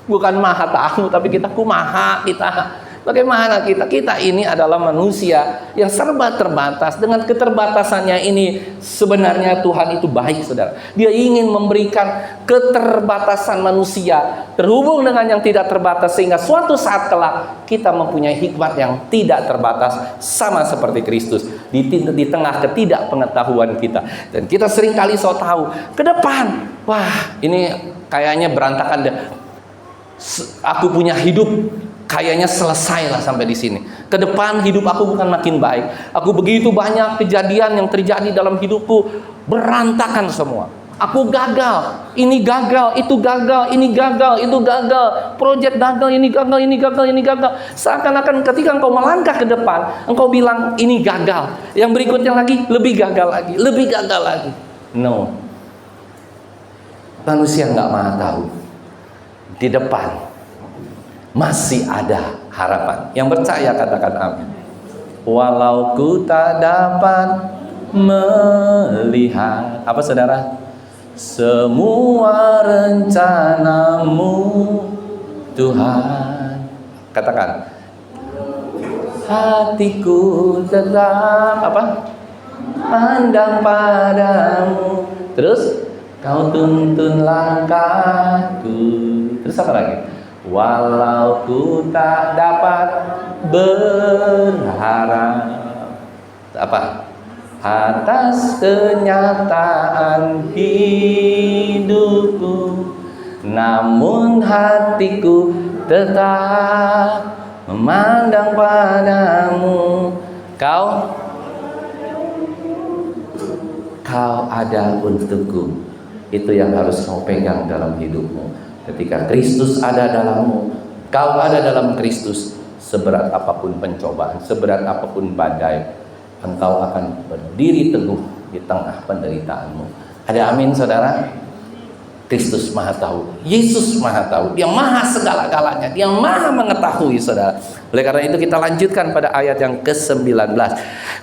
Bukan maha tahu, tapi kita kumaha. Bagaimana kita? Kita ini adalah manusia yang serba terbatas. Dengan keterbatasannya ini, sebenarnya Tuhan itu baik saudara. Dia ingin memberikan keterbatasan manusia terhubung dengan yang tidak terbatas, sehingga suatu saat kelak kita mempunyai hikmat yang tidak terbatas, sama seperti Kristus di tengah ketidakpengetahuan kita. Dan kita seringkali so tahu ke depan, wah ini kayaknya berantakan deh. Aku punya hidup kayaknya selesailah sampai di sini. Ke depan hidup aku bukan makin baik. Aku begitu banyak kejadian yang terjadi dalam hidupku, berantakan semua. Aku gagal, ini gagal, itu gagal, ini gagal, itu gagal, proyek gagal, ini gagal, ini gagal, ini gagal. Seakan-akan ketika engkau melangkah ke depan, engkau bilang ini gagal. Yang berikutnya lagi lebih gagal lagi, lebih gagal lagi. No. Manusia nggak maha tahu. Di depan masih ada harapan. Yang percaya katakan amin. Walau ku tak dapat melihat, apa saudara? Semua rencanamu Tuhan. Katakan, hatiku tetap apa? Pandang padamu. Terus kau tuntun langkahku. Terus apa lagi? Walau ku tak dapat berharap apa? Atas kenyataan hidupku, namun hatiku tetap memandang padamu. Kau ada untukku. Itu yang harus kau pegang dalam hidupmu. Ketika Kristus ada dalammu, kau ada dalam Kristus, seberat apapun pencobaan, seberat apapun badai, engkau akan berdiri teguh di tengah penderitaanmu. Ada amin, saudara? Kristus maha tahu, Yesus maha tahu, dia maha segala-galanya, dia maha mengetahui, saudara. Oleh karena itu kita lanjutkan pada ayat yang ke-19.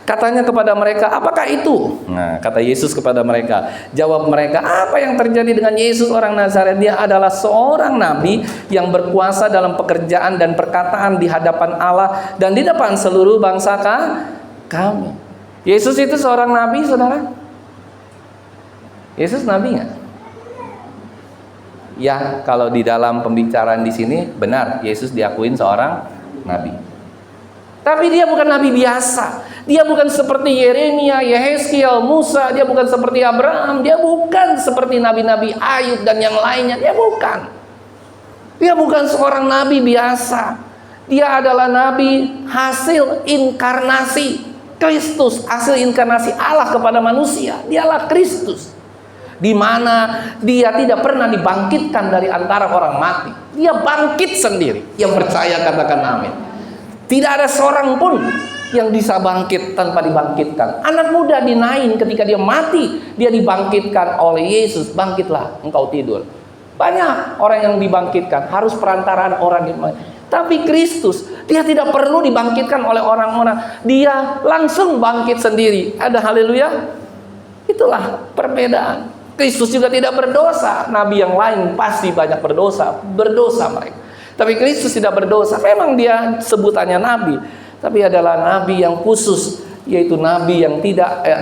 Katanya kepada mereka, apakah itu? Nah, kata Yesus kepada mereka, jawab mereka, apa yang terjadi dengan Yesus orang Nazaret? Dia adalah seorang nabi yang berkuasa dalam pekerjaan dan perkataan di hadapan Allah dan di depan seluruh bangsa kami. Yesus itu seorang nabi, saudara? Yesus nabi nggak? Ya, kalau di dalam pembicaraan di sini benar, Yesus diakuin seorang nabi. Tapi dia bukan nabi biasa. Dia bukan seperti Yeremia, Yehezkiel, Musa. Dia bukan seperti Abraham. Dia bukan seperti nabi-nabi Ayub dan yang lainnya. Dia bukan. Dia bukan seorang nabi biasa. Dia adalah nabi hasil inkarnasi Kristus, hasil inkarnasi Allah kepada manusia. Dialah Kristus. Di mana dia tidak pernah dibangkitkan dari antara orang mati. Dia bangkit sendiri. Yang percaya katakan amin. Tidak ada seorang pun yang bisa bangkit tanpa dibangkitkan. Anak muda dinain ketika dia mati, dia dibangkitkan oleh Yesus. Bangkitlah, engkau tidur. Banyak orang yang dibangkitkan, harus perantaraan orang yang mati. Tapi Kristus, dia tidak perlu dibangkitkan oleh orang-orang. Dia langsung bangkit sendiri. Ada haleluya? Itulah perbedaan. Kristus juga tidak berdosa. Nabi yang lain pasti banyak berdosa mereka. Tapi Kristus tidak berdosa. Memang dia sebutannya nabi, tapi adalah nabi yang khusus, yaitu nabi yang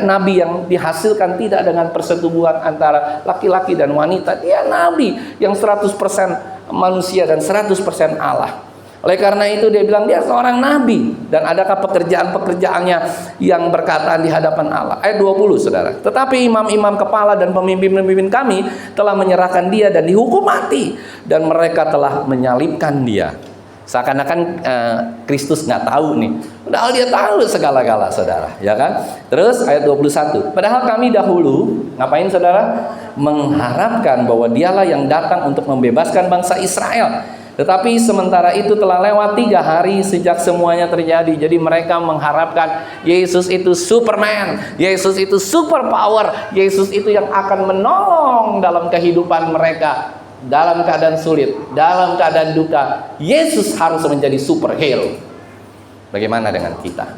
nabi yang dihasilkan tidak dengan persetubuhan antara laki-laki dan wanita. Dia nabi yang 100% manusia dan 100% Allah. Oleh karena itu dia bilang dia seorang nabi. Dan adakah pekerjaan-pekerjaannya yang berkataan di hadapan Allah? Ayat 20, saudara. Tetapi imam-imam kepala dan pemimpin-pemimpin kami telah menyerahkan dia dan dihukum mati. Dan mereka telah menyalibkan dia. Seakan-akan Kristus nggak tahu nih. Padahal dia tahu segala-gala, saudara. Ya kan? Terus ayat 21. Padahal kami dahulu, ngapain saudara? Mengharapkan bahwa dialah yang datang untuk membebaskan bangsa Israel. Tetapi sementara itu telah lewat 3 hari sejak semuanya terjadi. Jadi mereka mengharapkan Yesus itu Superman, Yesus itu super power, Yesus itu yang akan menolong dalam kehidupan mereka, dalam keadaan sulit, dalam keadaan duka. Yesus harus menjadi superhero. Bagaimana dengan kita?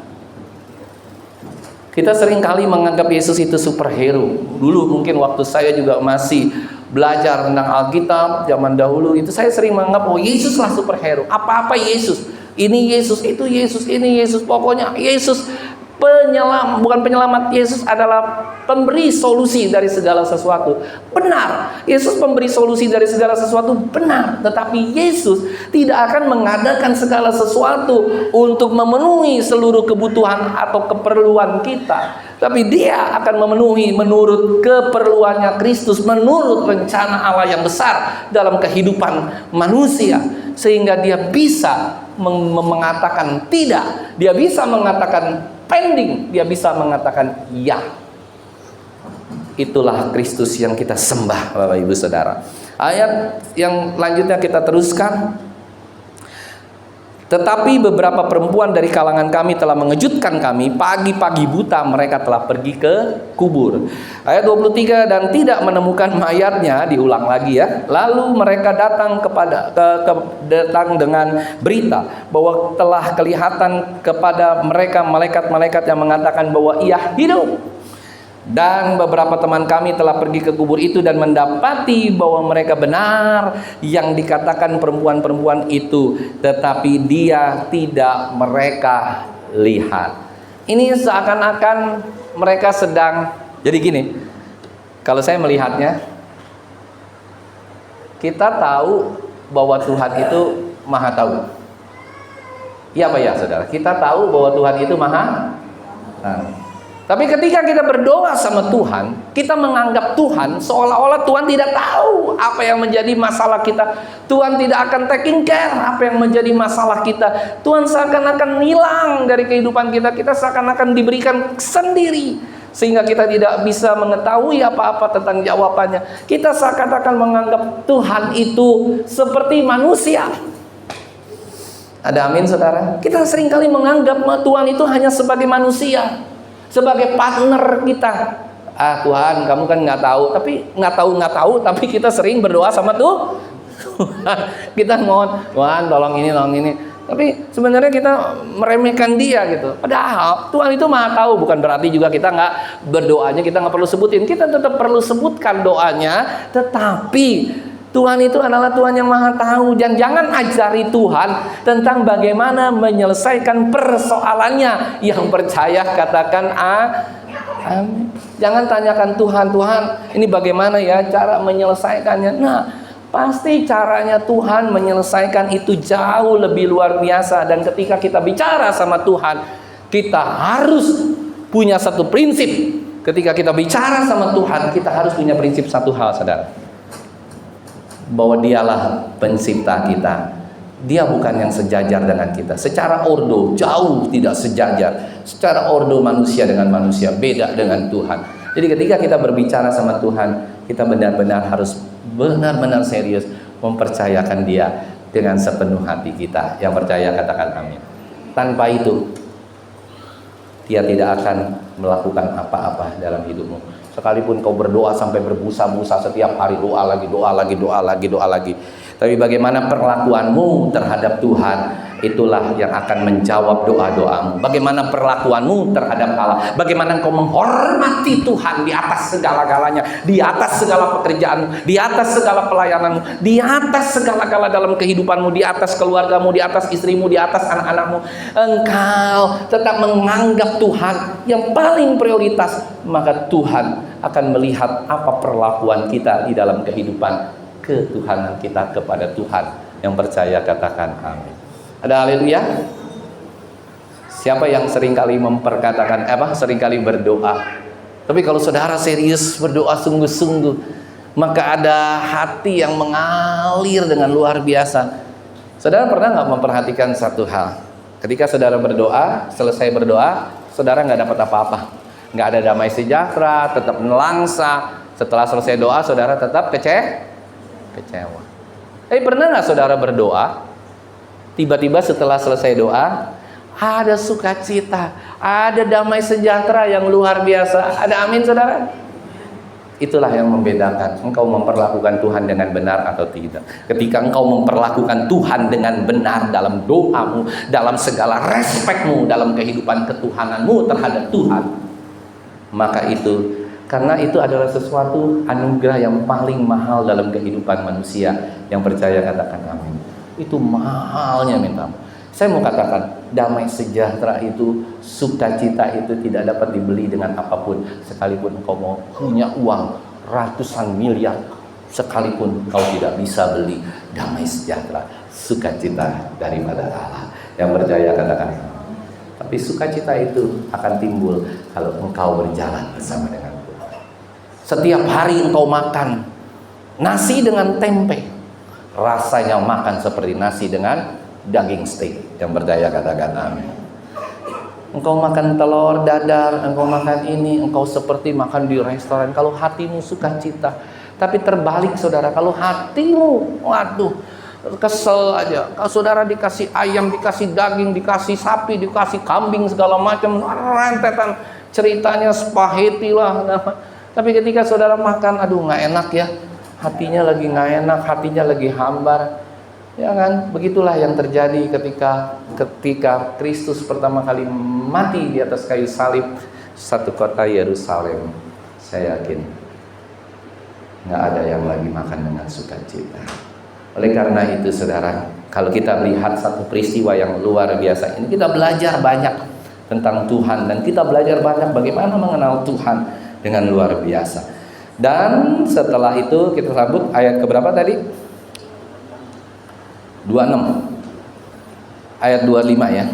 Kita seringkali menganggap Yesus itu superhero. Dulu mungkin waktu saya juga masih belajar tentang Alkitab zaman dahulu, itu saya sering menganggap, oh Yesuslah superhero. Apa-apa Yesus. Ini Yesus, itu Yesus, ini Yesus. Pokoknya Yesus bukan penyelamat. Yesus adalah pemberi solusi dari segala sesuatu. Benar, Yesus pemberi solusi dari segala sesuatu, benar. Tetapi Yesus tidak akan mengadakan segala sesuatu untuk memenuhi seluruh kebutuhan atau keperluan kita. Tapi dia akan memenuhi menurut keperluannya Kristus, menurut rencana Allah yang besar dalam kehidupan manusia. Sehingga dia bisa mengatakan tidak, dia bisa mengatakan pending, dia bisa mengatakan ya. Itulah Kristus yang kita sembah, Bapak Ibu Saudara. Ayat yang lanjutnya kita teruskan. Tetapi beberapa perempuan dari kalangan kami telah mengejutkan kami. Pagi-pagi buta mereka telah pergi ke kubur. Ayat 23, dan tidak menemukan mayatnya. Diulang lagi ya. Lalu mereka datang datang dengan berita bahwa telah kelihatan kepada mereka malaikat-malaikat yang mengatakan bahwa ia hidup. Dan beberapa teman kami telah pergi ke kubur itu dan mendapati bahwa mereka benar yang dikatakan perempuan-perempuan itu, tetapi dia tidak mereka lihat. Ini seakan-akan mereka sedang, jadi gini, kalau saya melihatnya, kita tahu bahwa Tuhan itu maha tahu. Iya apa ya saudara? Kita tahu bahwa Tuhan itu maha tahu. Tapi ketika kita berdoa sama Tuhan, kita menganggap Tuhan seolah-olah Tuhan tidak tahu apa yang menjadi masalah kita. Tuhan tidak akan taking care apa yang menjadi masalah kita. Tuhan seakan-akan hilang dari kehidupan kita. Kita seakan-akan diberikan sendiri, sehingga kita tidak bisa mengetahui apa-apa tentang jawabannya. Kita seakan-akan menganggap Tuhan itu seperti manusia. Ada amin, saudara? Kita seringkali menganggap Tuhan itu hanya sebagai manusia, sebagai partner kita. Tuhan, kamu kan nggak tahu, tapi kita sering berdoa sama Tuhan. Kita mohon, Tuhan tolong ini. Tapi sebenarnya kita meremehkan dia gitu. Padahal Tuhan itu maha tahu. Bukan berarti juga kita nggak berdoanya, kita nggak perlu sebutin. Kita tetap perlu sebutkan doanya. Tetapi Tuhan itu adalah Tuhan yang maha tahu. Dan jangan ajari Tuhan tentang bagaimana menyelesaikan persoalannya. Yang percaya katakan amin. Jangan tanyakan Tuhan, ini bagaimana ya cara menyelesaikannya. Nah, pasti caranya Tuhan menyelesaikan itu jauh lebih luar biasa. Dan ketika kita bicara sama Tuhan, kita harus punya satu prinsip. Ketika kita bicara sama Tuhan, kita harus punya prinsip satu hal, saudara, bahwa dialah pencipta kita. Dia bukan yang sejajar dengan kita. Secara ordo jauh tidak sejajar. Secara ordo manusia dengan manusia beda dengan Tuhan. Jadi ketika kita berbicara sama Tuhan, kita benar-benar harus benar-benar serius mempercayakan Dia dengan sepenuh hati kita. Yang percaya katakan amin. Tanpa itu Dia tidak akan melakukan apa-apa dalam hidupmu. Sekalipun kau berdoa sampai berbusa-busa setiap hari, doa lagi. Tapi bagaimana perlakuanmu terhadap Tuhan, itulah yang akan menjawab doa-doamu. Bagaimana perlakuanmu terhadap Allah, bagaimana engkau menghormati Tuhan di atas segala-galanya, di atas segala pekerjaanmu, di atas segala pelayananmu, di atas segala-gala dalam kehidupanmu, di atas keluargamu, di atas istrimu, di atas anak-anakmu. Engkau tetap menganggap Tuhan yang paling prioritas, maka Tuhan akan melihat apa perlakuan kita di dalam kehidupan ketuhanan kita kepada Tuhan. Yang percaya katakan amin. Ada haleluya? Siapa yang seringkali seringkali berdoa, tapi kalau saudara serius berdoa sungguh-sungguh, maka ada hati yang mengalir dengan luar biasa. Saudara pernah nggak memperhatikan satu hal? Ketika saudara berdoa, selesai berdoa, saudara nggak dapat apa-apa, nggak ada damai sejahtera, tetap nelangsa. Setelah selesai doa, saudara tetap kecewa. Tapi pernah nggak saudara berdoa, tiba-tiba setelah selesai doa ada sukacita, ada damai sejahtera yang luar biasa? Ada amin, saudara? Itulah yang membedakan engkau memperlakukan Tuhan dengan benar atau tidak. Ketika engkau memperlakukan Tuhan dengan benar dalam doamu, dalam segala respekmu, dalam kehidupan ketuhananmu terhadap Tuhan, maka itu, karena itu adalah sesuatu anugerah yang paling mahal dalam kehidupan manusia. Yang percaya katakan amin. Itu mahalnya, minta. Saya mau katakan, damai sejahtera itu, sukacita itu tidak dapat dibeli dengan apapun. Sekalipun kau mau punya uang ratusan miliar, sekalipun kau tidak bisa beli damai sejahtera, sukacita daripada Allah. Yang percaya katakan amin. Tapi sukacita itu akan timbul kalau engkau berjalan bersama dengan Tuhan. Setiap hari engkau makan nasi dengan tempe, rasanya makan seperti nasi dengan daging steak. Yang percaya katakan amin. Engkau makan telur dadar, engkau makan ini, engkau seperti makan di restoran kalau hatimu sukacita. Tapi terbalik, saudara, kalau hatimu waduh kesel aja, kalau saudara dikasih ayam, dikasih daging, dikasih sapi, dikasih kambing, segala macam rentetan ceritanya, spaghetti lah. Tapi ketika saudara makan, aduh nggak enak ya, hatinya lagi nggak enak, hatinya lagi hambar, ya kan? Begitulah yang terjadi ketika Kristus pertama kali mati di atas kayu salib, satu kota Yerusalem, saya yakin nggak ada yang lagi makan dengan sukacita. Oleh karena itu, saudara, kalau kita melihat satu peristiwa yang luar biasa ini, kita belajar banyak tentang Tuhan, dan kita belajar banyak bagaimana mengenal Tuhan dengan luar biasa. Dan setelah itu kita sambut ayat keberapa tadi? 26 ayat 25 ya.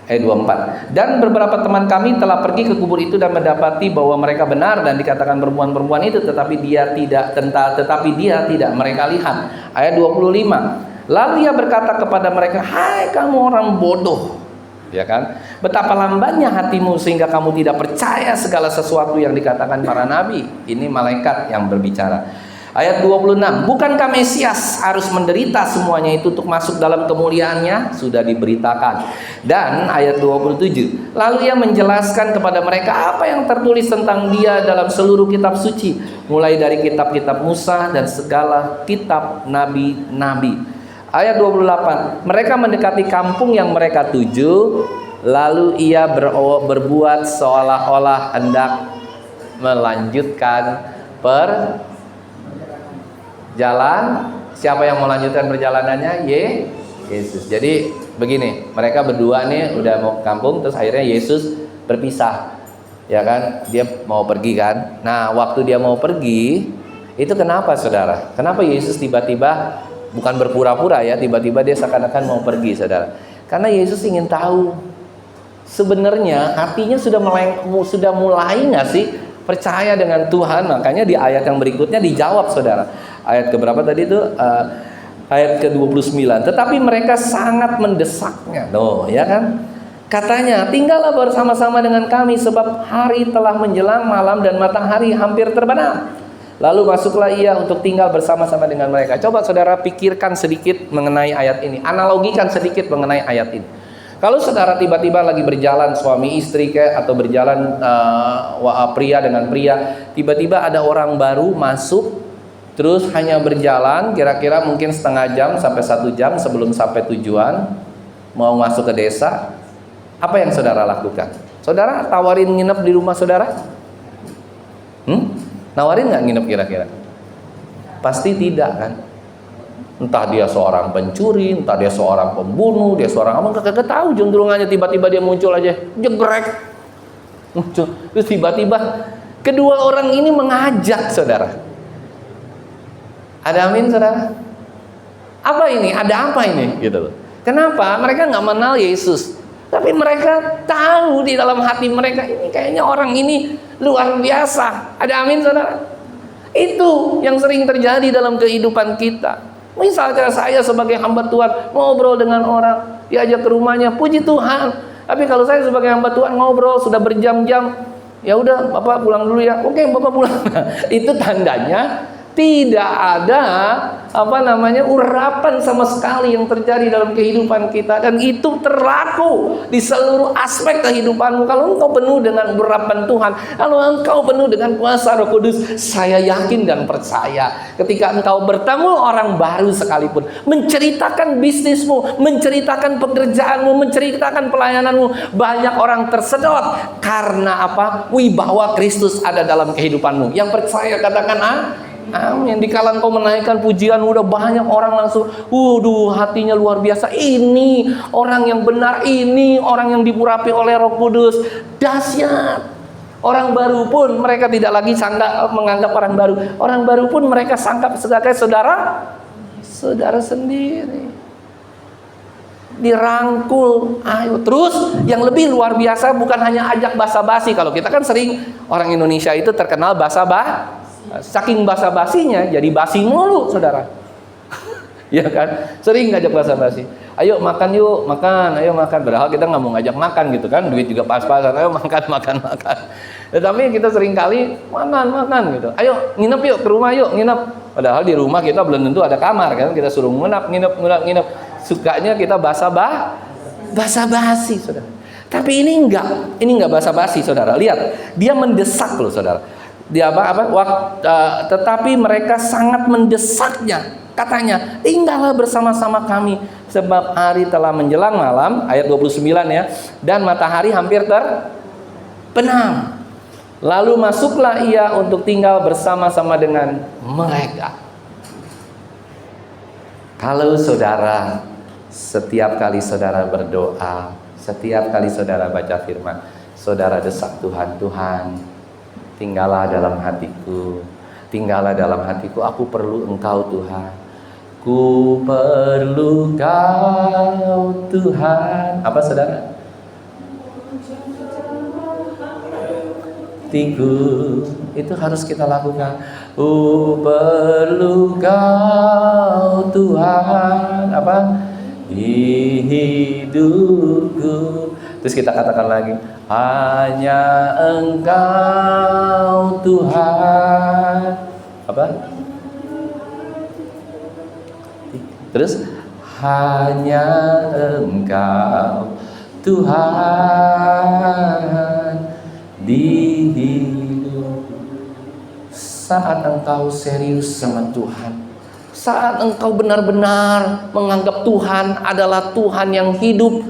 Ayat 24. Dan beberapa teman kami telah pergi ke kubur itu dan mendapati bahwa mereka benar dan dikatakan perempuan-perempuan itu, tetapi dia tidak mereka lihat. Ayat 25. Lalu ia berkata kepada mereka, hai kamu orang bodoh, ya kan? Betapa lambannya hatimu sehingga kamu tidak percaya segala sesuatu yang dikatakan para nabi. Ini malaikat yang berbicara. Ayat 26, bukankah Mesias harus menderita semuanya itu untuk masuk dalam kemuliaannya? Sudah diberitakan. Dan ayat 27, lalu ia menjelaskan kepada mereka apa yang tertulis tentang dia dalam seluruh kitab suci, mulai dari kitab-kitab Musa dan segala kitab nabi-nabi. Ayat 28, mereka mendekati kampung yang mereka tuju, lalu ia berbuat seolah-olah hendak melanjutkan jalan. Siapa yang mau lanjutkan perjalanannya? Yesus. Jadi begini, mereka berdua nih udah mau ke kampung, terus akhirnya Yesus berpisah, ya kan? Dia mau pergi kan? Nah, waktu dia mau pergi, itu kenapa saudara? Kenapa Yesus tiba-tiba, bukan berpura-pura ya, tiba-tiba dia seakan-akan mau pergi saudara? Karena Yesus ingin tahu sebenarnya hatinya sudah mulai nggak sih percaya dengan Tuhan. Makanya di ayat yang berikutnya dijawab saudara. Ayat keberapa tadi itu? Ayat ke-29. Tetapi mereka sangat mendesaknya. Ya kan? Katanya, tinggallah bersama-sama dengan kami sebab hari telah menjelang malam dan matahari hampir terbenam. Lalu masuklah ia untuk tinggal bersama-sama dengan mereka. Coba saudara pikirkan sedikit mengenai ayat ini. Analogikan sedikit mengenai ayat ini. Kalau saudara tiba-tiba lagi berjalan suami istri atau berjalan pria dengan pria, tiba-tiba ada orang baru masuk, terus hanya berjalan kira-kira mungkin setengah jam sampai 1 jam sebelum sampai tujuan, mau masuk ke desa, apa yang saudara lakukan? Saudara tawarin nginep di rumah saudara? Nawarin nggak nginep kira-kira? Pasti tidak kan? Entah dia seorang pencuri, entah dia seorang pembunuh, dia seorang apa, kagak tahu jendrungannya, tiba-tiba dia muncul aja, jegrek muncul. Terus tiba-tiba kedua orang ini mengajak saudara. Ada amin saudara? Apa ini? Ada apa ini? Gitu loh. Kenapa? Mereka nggak mengenal Yesus, tapi mereka tahu di dalam hati mereka, ini kayaknya orang ini luar biasa. Ada amin saudara? Itu yang sering terjadi dalam kehidupan kita. Misalnya saya sebagai hamba Tuhan ngobrol dengan orang, diajak ke rumahnya, puji Tuhan. Tapi kalau saya sebagai hamba Tuhan ngobrol sudah berjam-jam, ya udah Bapak pulang dulu ya. Oke, Bapak pulang. Itu tandanya tidak ada urapan sama sekali yang terjadi dalam kehidupan kita, dan itu terlaku di seluruh aspek kehidupanmu. Kalau engkau penuh dengan urapan Tuhan, kalau engkau penuh dengan kuasa Roh Kudus, saya yakin dan percaya ketika engkau bertemu orang baru sekalipun, menceritakan bisnismu, menceritakan pekerjaanmu, menceritakan pelayananmu, banyak orang tersedot karena apa? Wibawa Kristus ada dalam kehidupanmu. Yang percaya katakan amin. Dikala engkau menaikkan pujian, udah banyak orang langsung, hatinya luar biasa. Ini orang yang benar, ini orang yang diurapi oleh Roh Kudus. Dahsyat. Orang baru pun mereka tidak lagi menganggap orang baru. Orang baru pun mereka sangka sebagai saudara sendiri. Dirangkul, ayo. Terus yang lebih luar biasa bukan hanya ajak basa-basi. Kalau kita kan sering, orang Indonesia itu terkenal saking basa-basinya jadi basi mulu saudara. Ya kan, sering ngajak basa-basi, ayo makan yuk, ayo makan, padahal kita nggak mau ngajak makan gitu kan, duit juga pas-pasan, ayo makan. Tetapi kita sering kali makan gitu, ayo nginep yuk ke rumah yuk nginep, padahal di rumah kita belum tentu ada kamar kan, kita suruh nginep. Sukanya kita basa-basi saudara. Tapi ini enggak basa-basi saudara. Lihat, dia mendesak loh saudara. Dia tetapi mereka sangat mendesaknya. Katanya, tinggallah bersama-sama kami sebab hari telah menjelang malam. Ayat 29 ya. Dan matahari hampir terbenam. Lalu masuklah ia untuk tinggal bersama-sama dengan mereka. Kalau saudara, setiap kali saudara berdoa, setiap kali saudara baca firman, saudara desak Tuhan, tinggallah dalam hatiku, aku perlu Engkau Tuhan, ku perlu Kau Tuhan. Apa saudara? hatiku. Itu harus kita lakukan. Perlu Kau Tuhan apa? Di hidupku. Terus kita katakan lagi, hanya Engkau Tuhan. Apa? Terus hanya Engkau Tuhan di hidupku. Saat engkau serius sama Tuhan, saat engkau benar-benar menganggap Tuhan adalah Tuhan yang hidup,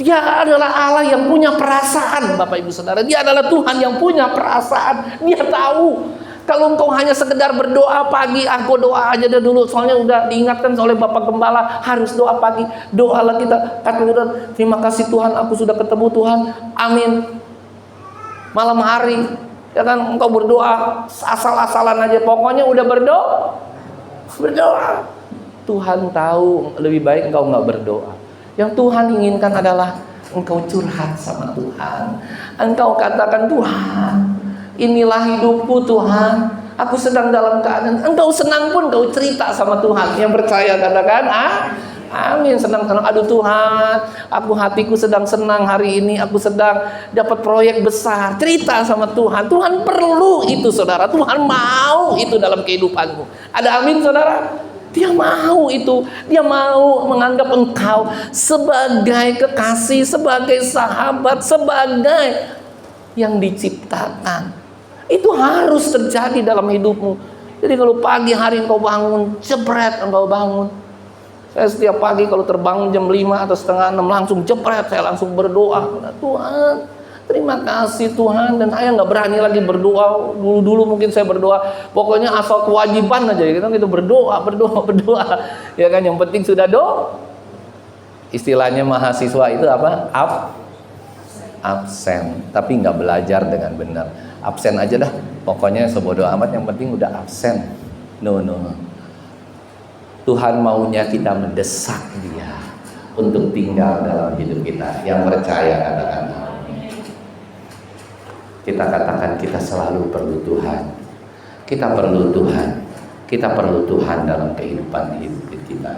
Dia adalah Allah yang punya perasaan, Bapak Ibu Saudara. Dia adalah Tuhan yang punya perasaan. Dia tahu. Kalau engkau hanya sekedar berdoa pagi, aku doa aja dulu, soalnya udah diingatkan oleh Bapak Gembala harus doa pagi. Doalah kita, kata terima kasih Tuhan, aku sudah ketemu Tuhan, amin. Malam hari, ya kan, engkau berdoa asal-asalan aja, pokoknya udah berdoa. Tuhan tahu lebih baik engkau nggak berdoa. Yang Tuhan inginkan adalah engkau curhat sama Tuhan. Engkau katakan, Tuhan, inilah hidupku Tuhan, aku sedang dalam keadaan. Engkau senang pun kau cerita sama Tuhan. Yang percaya katakan amin. Senang-senang, aduh Tuhan, aku hatiku sedang senang hari ini, aku sedang dapat proyek besar. Cerita sama Tuhan. Tuhan perlu itu saudara. Tuhan mau itu dalam kehidupanmu. Ada amin saudara? Dia mau itu. Dia mau menganggap engkau sebagai kekasih, sebagai sahabat, sebagai yang diciptakan. Itu harus terjadi dalam hidupmu. Jadi kalau pagi hari engkau bangun, jebret engkau bangun. Saya setiap pagi kalau terbangun jam 5 atau setengah 6 langsung jebret, saya langsung berdoa. Tuhan, terima kasih Tuhan. Dan saya nggak berani lagi berdoa. Dulu mungkin saya berdoa, pokoknya asal kewajiban aja. Kita berdoa. Ya kan, yang penting sudah doa. Istilahnya mahasiswa itu apa? Absen, tapi nggak belajar dengan benar. Absen aja dah, pokoknya sebodoh amat, yang penting udah absen. No. Tuhan maunya kita mendesak Dia untuk tinggal dalam hidup kita. Yang percaya katakan amin. Kita katakan kita selalu perlu Tuhan. Kita perlu Tuhan. Kita perlu Tuhan dalam kehidupan hidup kita.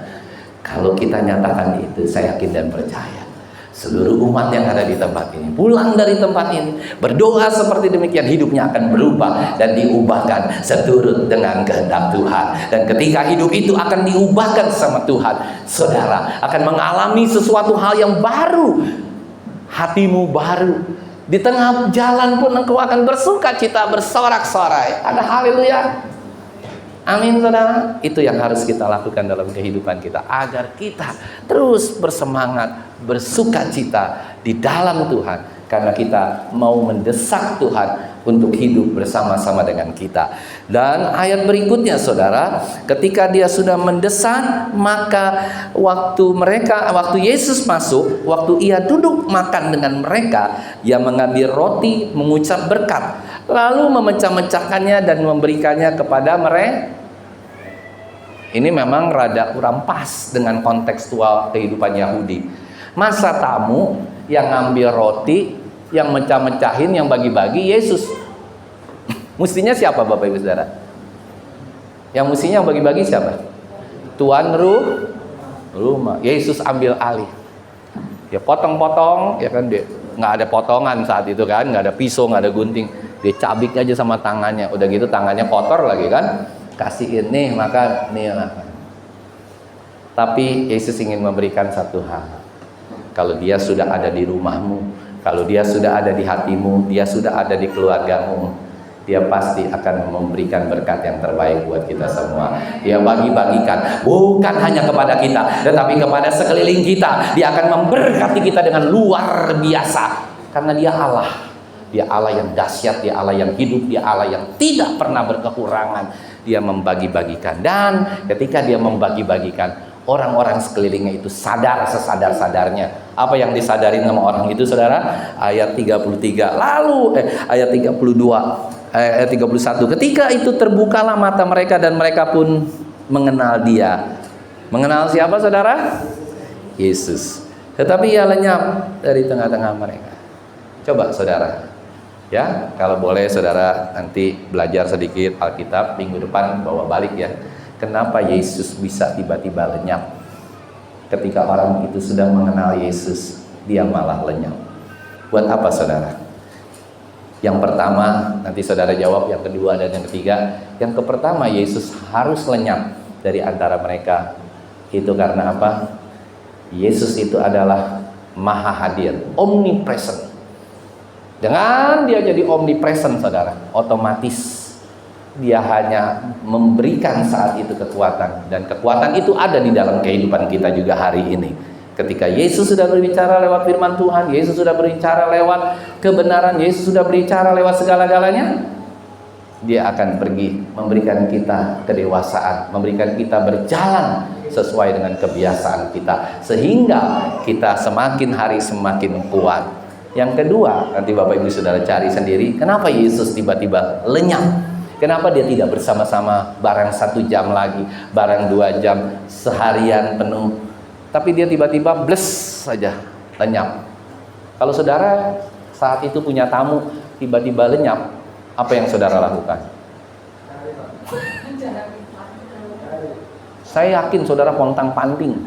Kalau kita nyatakan itu, saya yakin dan percaya, seluruh umat yang ada di tempat ini pulang dari tempat ini berdoa seperti demikian, hidupnya akan berubah dan diubahkan seturut dengan kehendak Tuhan. Dan ketika hidup itu akan diubahkan sama Tuhan, saudara akan mengalami sesuatu hal yang baru. Hatimu baru. Di tengah jalan pun engkau akan bersuka cita, bersorak-sorai. Ada haleluya. Amin saudara. Itu yang harus kita lakukan dalam kehidupan kita, agar kita terus bersemangat, bersuka cita di dalam Tuhan, karena kita mau mendesak Tuhan untuk hidup bersama-sama dengan kita. Dan ayat berikutnya saudara, ketika Dia sudah mendesak, maka waktu Yesus masuk, waktu Ia duduk makan dengan mereka, Ia mengambil roti, mengucap berkat, lalu memecah-mecahkannya dan memberikannya kepada mereka. Ini memang rada kurang pas dengan kontekstual kehidupan Yahudi. Masa tamu yang ngambil roti, yang mecah-mecahin, yang bagi-bagi Yesus. Mestinya siapa Bapak Ibu Saudara? Yang mestinya bagi-bagi siapa? Tuan rumah. Yesus ambil alih. Dia potong-potong, ya kan, dia nggak ada potongan saat itu kan, nggak ada pisau, nggak ada gunting. Dia cabik aja sama tangannya. Udah gitu tangannya kotor lagi kan. Kasihin nih, maka nih makan. Tapi Yesus ingin memberikan satu hal. Kalau Dia sudah ada di rumahmu, kalau Dia sudah ada di hatimu, Dia sudah ada di keluargamu, Dia pasti akan memberikan berkat yang terbaik buat kita semua. Dia bagi-bagikan, bukan hanya kepada kita, tetapi kepada sekeliling kita. Dia akan memberkati kita dengan luar biasa, karena Dia Allah. Dia Allah yang dahsyat, Dia Allah yang hidup, Dia Allah yang tidak pernah berkekurangan. Dia membagi-bagikan, dan ketika Dia membagi-bagigan, orang-orang sekelilingnya itu sadar sesadar-sadarnya. Apa yang disadari sama orang itu saudara? Ayat 33. Lalu ayat 32, ayat 31. Ketika itu terbukalah mata mereka dan mereka pun mengenal Dia. Mengenal siapa saudara? Yesus. Tetapi Ia lenyap dari tengah-tengah mereka. Coba saudara, Ya, kalau boleh saudara nanti belajar sedikit Alkitab, minggu depan bawa balik ya. Kenapa Yesus bisa tiba-tiba lenyap? Ketika orang itu sudah mengenal Yesus, dia malah lenyap. Buat apa saudara? Yang pertama, nanti saudara jawab, yang kedua dan yang ketiga. Yang pertama, Yesus harus lenyap dari antara mereka. Itu karena apa? Yesus itu adalah maha hadir, omnipresent. Dengan dia jadi omnipresent saudara, otomatis dia hanya memberikan saat itu kekuatan. Dan kekuatan itu ada di dalam kehidupan kita juga hari ini. Ketika Yesus sudah berbicara lewat firman Tuhan, Yesus sudah berbicara lewat kebenaran, Yesus sudah berbicara lewat segala-galanya, dia akan pergi memberikan kita kedewasaan, memberikan kita berjalan sesuai dengan kebiasaan kita, sehingga kita semakin hari semakin kuat. Yang kedua, nanti Bapak Ibu Saudara cari sendiri, kenapa Yesus tiba-tiba lenyap? Kenapa dia tidak bersama-sama barang 1 jam lagi, barang 2 jam, seharian penuh, tapi dia tiba-tiba bles saja lenyap. Kalau saudara saat itu punya tamu tiba-tiba lenyap, apa yang saudara lakukan? Saya yakin saudara pontang-panting.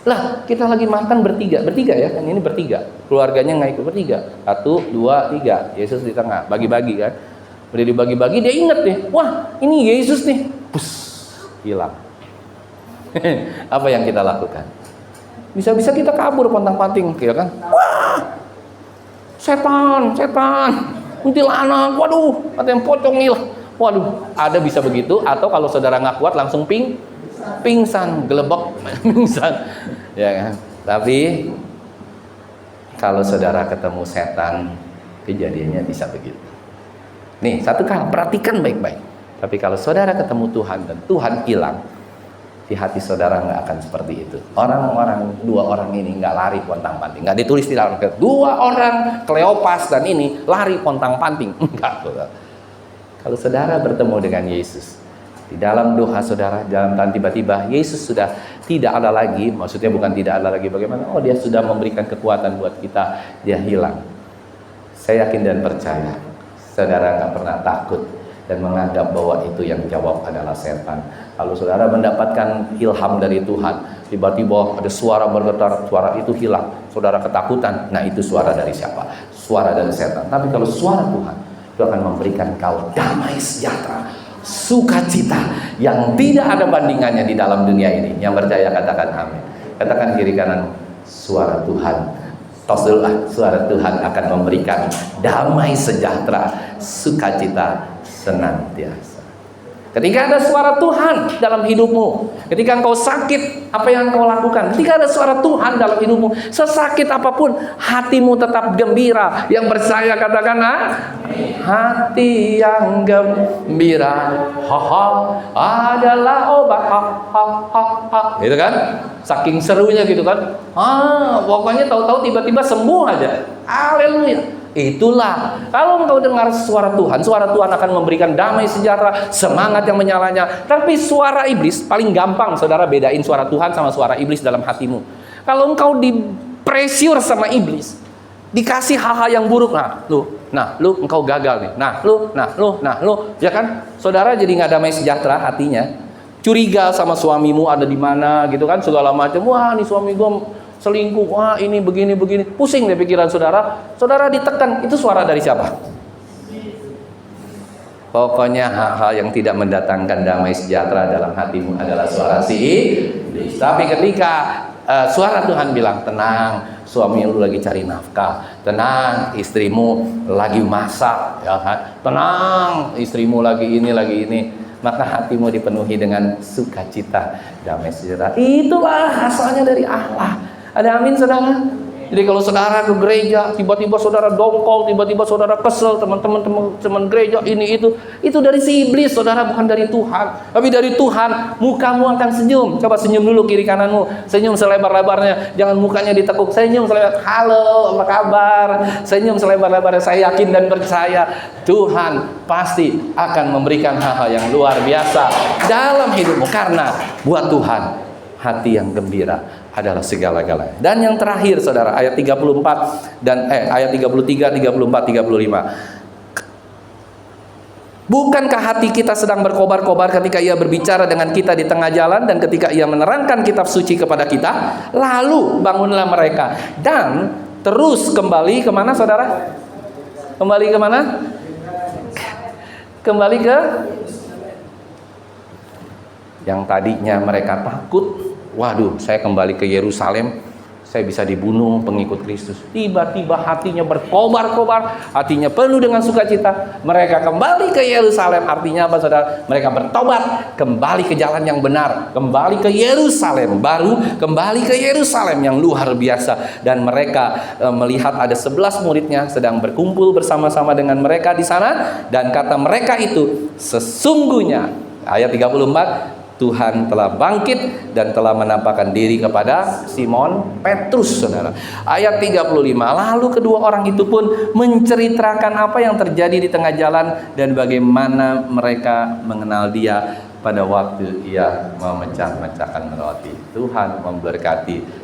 Lah, kita lagi makan bertiga ya, kan ini bertiga, keluarganya nggak ikut, bertiga, 1, 2, 3, Yesus di tengah, bagi-bagi kan, udah dibagi-bagi dia inget nih, wah ini Yesus nih, pus, hilang. Apa yang kita lakukan? Bisa-bisa kita kabur pontang-panting, ya kan? Wah, setan, kuntilanak, waduh, ada yang pocong hilang, waduh, ada bisa begitu, atau kalau saudara nggak kuat langsung pingsan, gelebek, pingsan, ya kan? Tapi kalau saudara ketemu setan, kejadiannya bisa begitu. Nih, satu kali perhatikan baik-baik. Tapi kalau saudara ketemu Tuhan dan Tuhan hilang, di hati saudara nggak akan seperti itu. Dua orang ini nggak lari pontang-panting, nggak ditulis di dalam Alkitab. 2 orang Kleopas dan ini lari pontang-panting, enggak. Kalau saudara bertemu dengan Yesus, di dalam doa saudara, dalam tiba-tiba Yesus sudah tidak ada lagi, maksudnya bukan tidak ada lagi bagaimana? Oh, dia sudah memberikan kekuatan buat kita, dia hilang. Saya yakin dan percaya, saudara nggak pernah takut dan menganggap bahwa itu yang jawab adalah setan. Kalau saudara mendapatkan ilham dari Tuhan, tiba-tiba ada suara bergetar, suara itu hilang, saudara ketakutan, nah itu suara dari siapa? Suara dari setan. Tapi kalau suara Tuhan, itu akan memberikan kau damai sejahtera, sukacita yang tidak ada bandingannya di dalam dunia ini. Yang percaya katakan amin. Katakan kiri kanan, suara Tuhan. Tosullah, suara Tuhan akan memberikan damai sejahtera, sukacita senantiasa. Ketika ada suara Tuhan dalam hidupmu, ketika engkau sakit, apa yang engkau lakukan? Ketika ada suara Tuhan dalam hidupmu, sesakit apapun, hatimu tetap gembira. Yang percaya katakan hati yang gembira, adalah obat, gitu kan? Saking serunya gitu kan? Pokoknya tahu-tahu tiba-tiba sembuh aja. Haleluya. Itulah, kalau engkau dengar suara Tuhan akan memberikan damai sejahtera, semangat yang menyalanya. Tapi suara iblis, paling gampang saudara bedain suara Tuhan sama suara iblis dalam hatimu. Kalau engkau dipressure sama iblis, dikasih hal-hal yang buruk, lu engkau gagal nih, lu, ya kan? Saudara jadi nggak damai sejahtera hatinya, curiga sama suamimu ada di mana, gitu kan, segala macam. Wah, ini suami gua selingkuh, wah ini begini, pusing deh pikiran saudara ditekan. Itu suara dari siapa? Pokoknya hal-hal yang tidak mendatangkan damai sejahtera dalam hatimu adalah suara si iblis. Tapi ketika suara Tuhan bilang, tenang, suami lu lagi cari nafkah, tenang, istrimu lagi masak, ya kan? Tenang, istrimu lagi ini, maka hatimu dipenuhi dengan sukacita, damai sejahtera. Itulah asalnya dari Allah. Ada amin saudara? Jadi kalau saudara ke gereja, tiba-tiba saudara dongkol, tiba-tiba saudara kesel, teman-teman gereja ini itu dari si iblis saudara, bukan dari Tuhan. Tapi dari Tuhan, mukamu akan senyum. Coba senyum dulu kiri kananmu, senyum selebar-lebarnya, jangan mukanya ditekuk. Senyum selebar, halo apa kabar? Senyum selebar-lebarnya. Saya yakin dan percaya Tuhan pasti akan memberikan hal-hal yang luar biasa dalam hidupmu, karena buat Tuhan hati yang gembira adalah segala-galanya. Dan yang terakhir saudara, ayat 34 dan ayat 33, 34, 35. Bukankah hati kita sedang berkobar-kobar ketika ia berbicara dengan kita di tengah jalan dan ketika ia menerangkan kitab suci kepada kita? Lalu bangunlah mereka dan terus kembali kemana saudara? Kembali kemana? Kembali ke yang tadinya mereka takut. Waduh, saya kembali ke Yerusalem, saya bisa dibunuh pengikut Kristus. Tiba-tiba hatinya berkobar-kobar, hatinya penuh dengan sukacita. Mereka kembali ke Yerusalem. Artinya apa saudara? Mereka bertobat, kembali ke jalan yang benar, kembali ke Yerusalem. Baru kembali ke Yerusalem yang luar biasa. Dan mereka melihat ada 11 muridnya sedang berkumpul bersama-sama dengan mereka di sana. Dan kata mereka itu, sesungguhnya, ayat 34, Tuhan telah bangkit dan telah menampakkan diri kepada Simon Petrus, saudara. Ayat 35, lalu kedua orang itu pun menceritakan apa yang terjadi di tengah jalan dan bagaimana mereka mengenal dia pada waktu ia memecah-mecahkan roti. Tuhan memberkati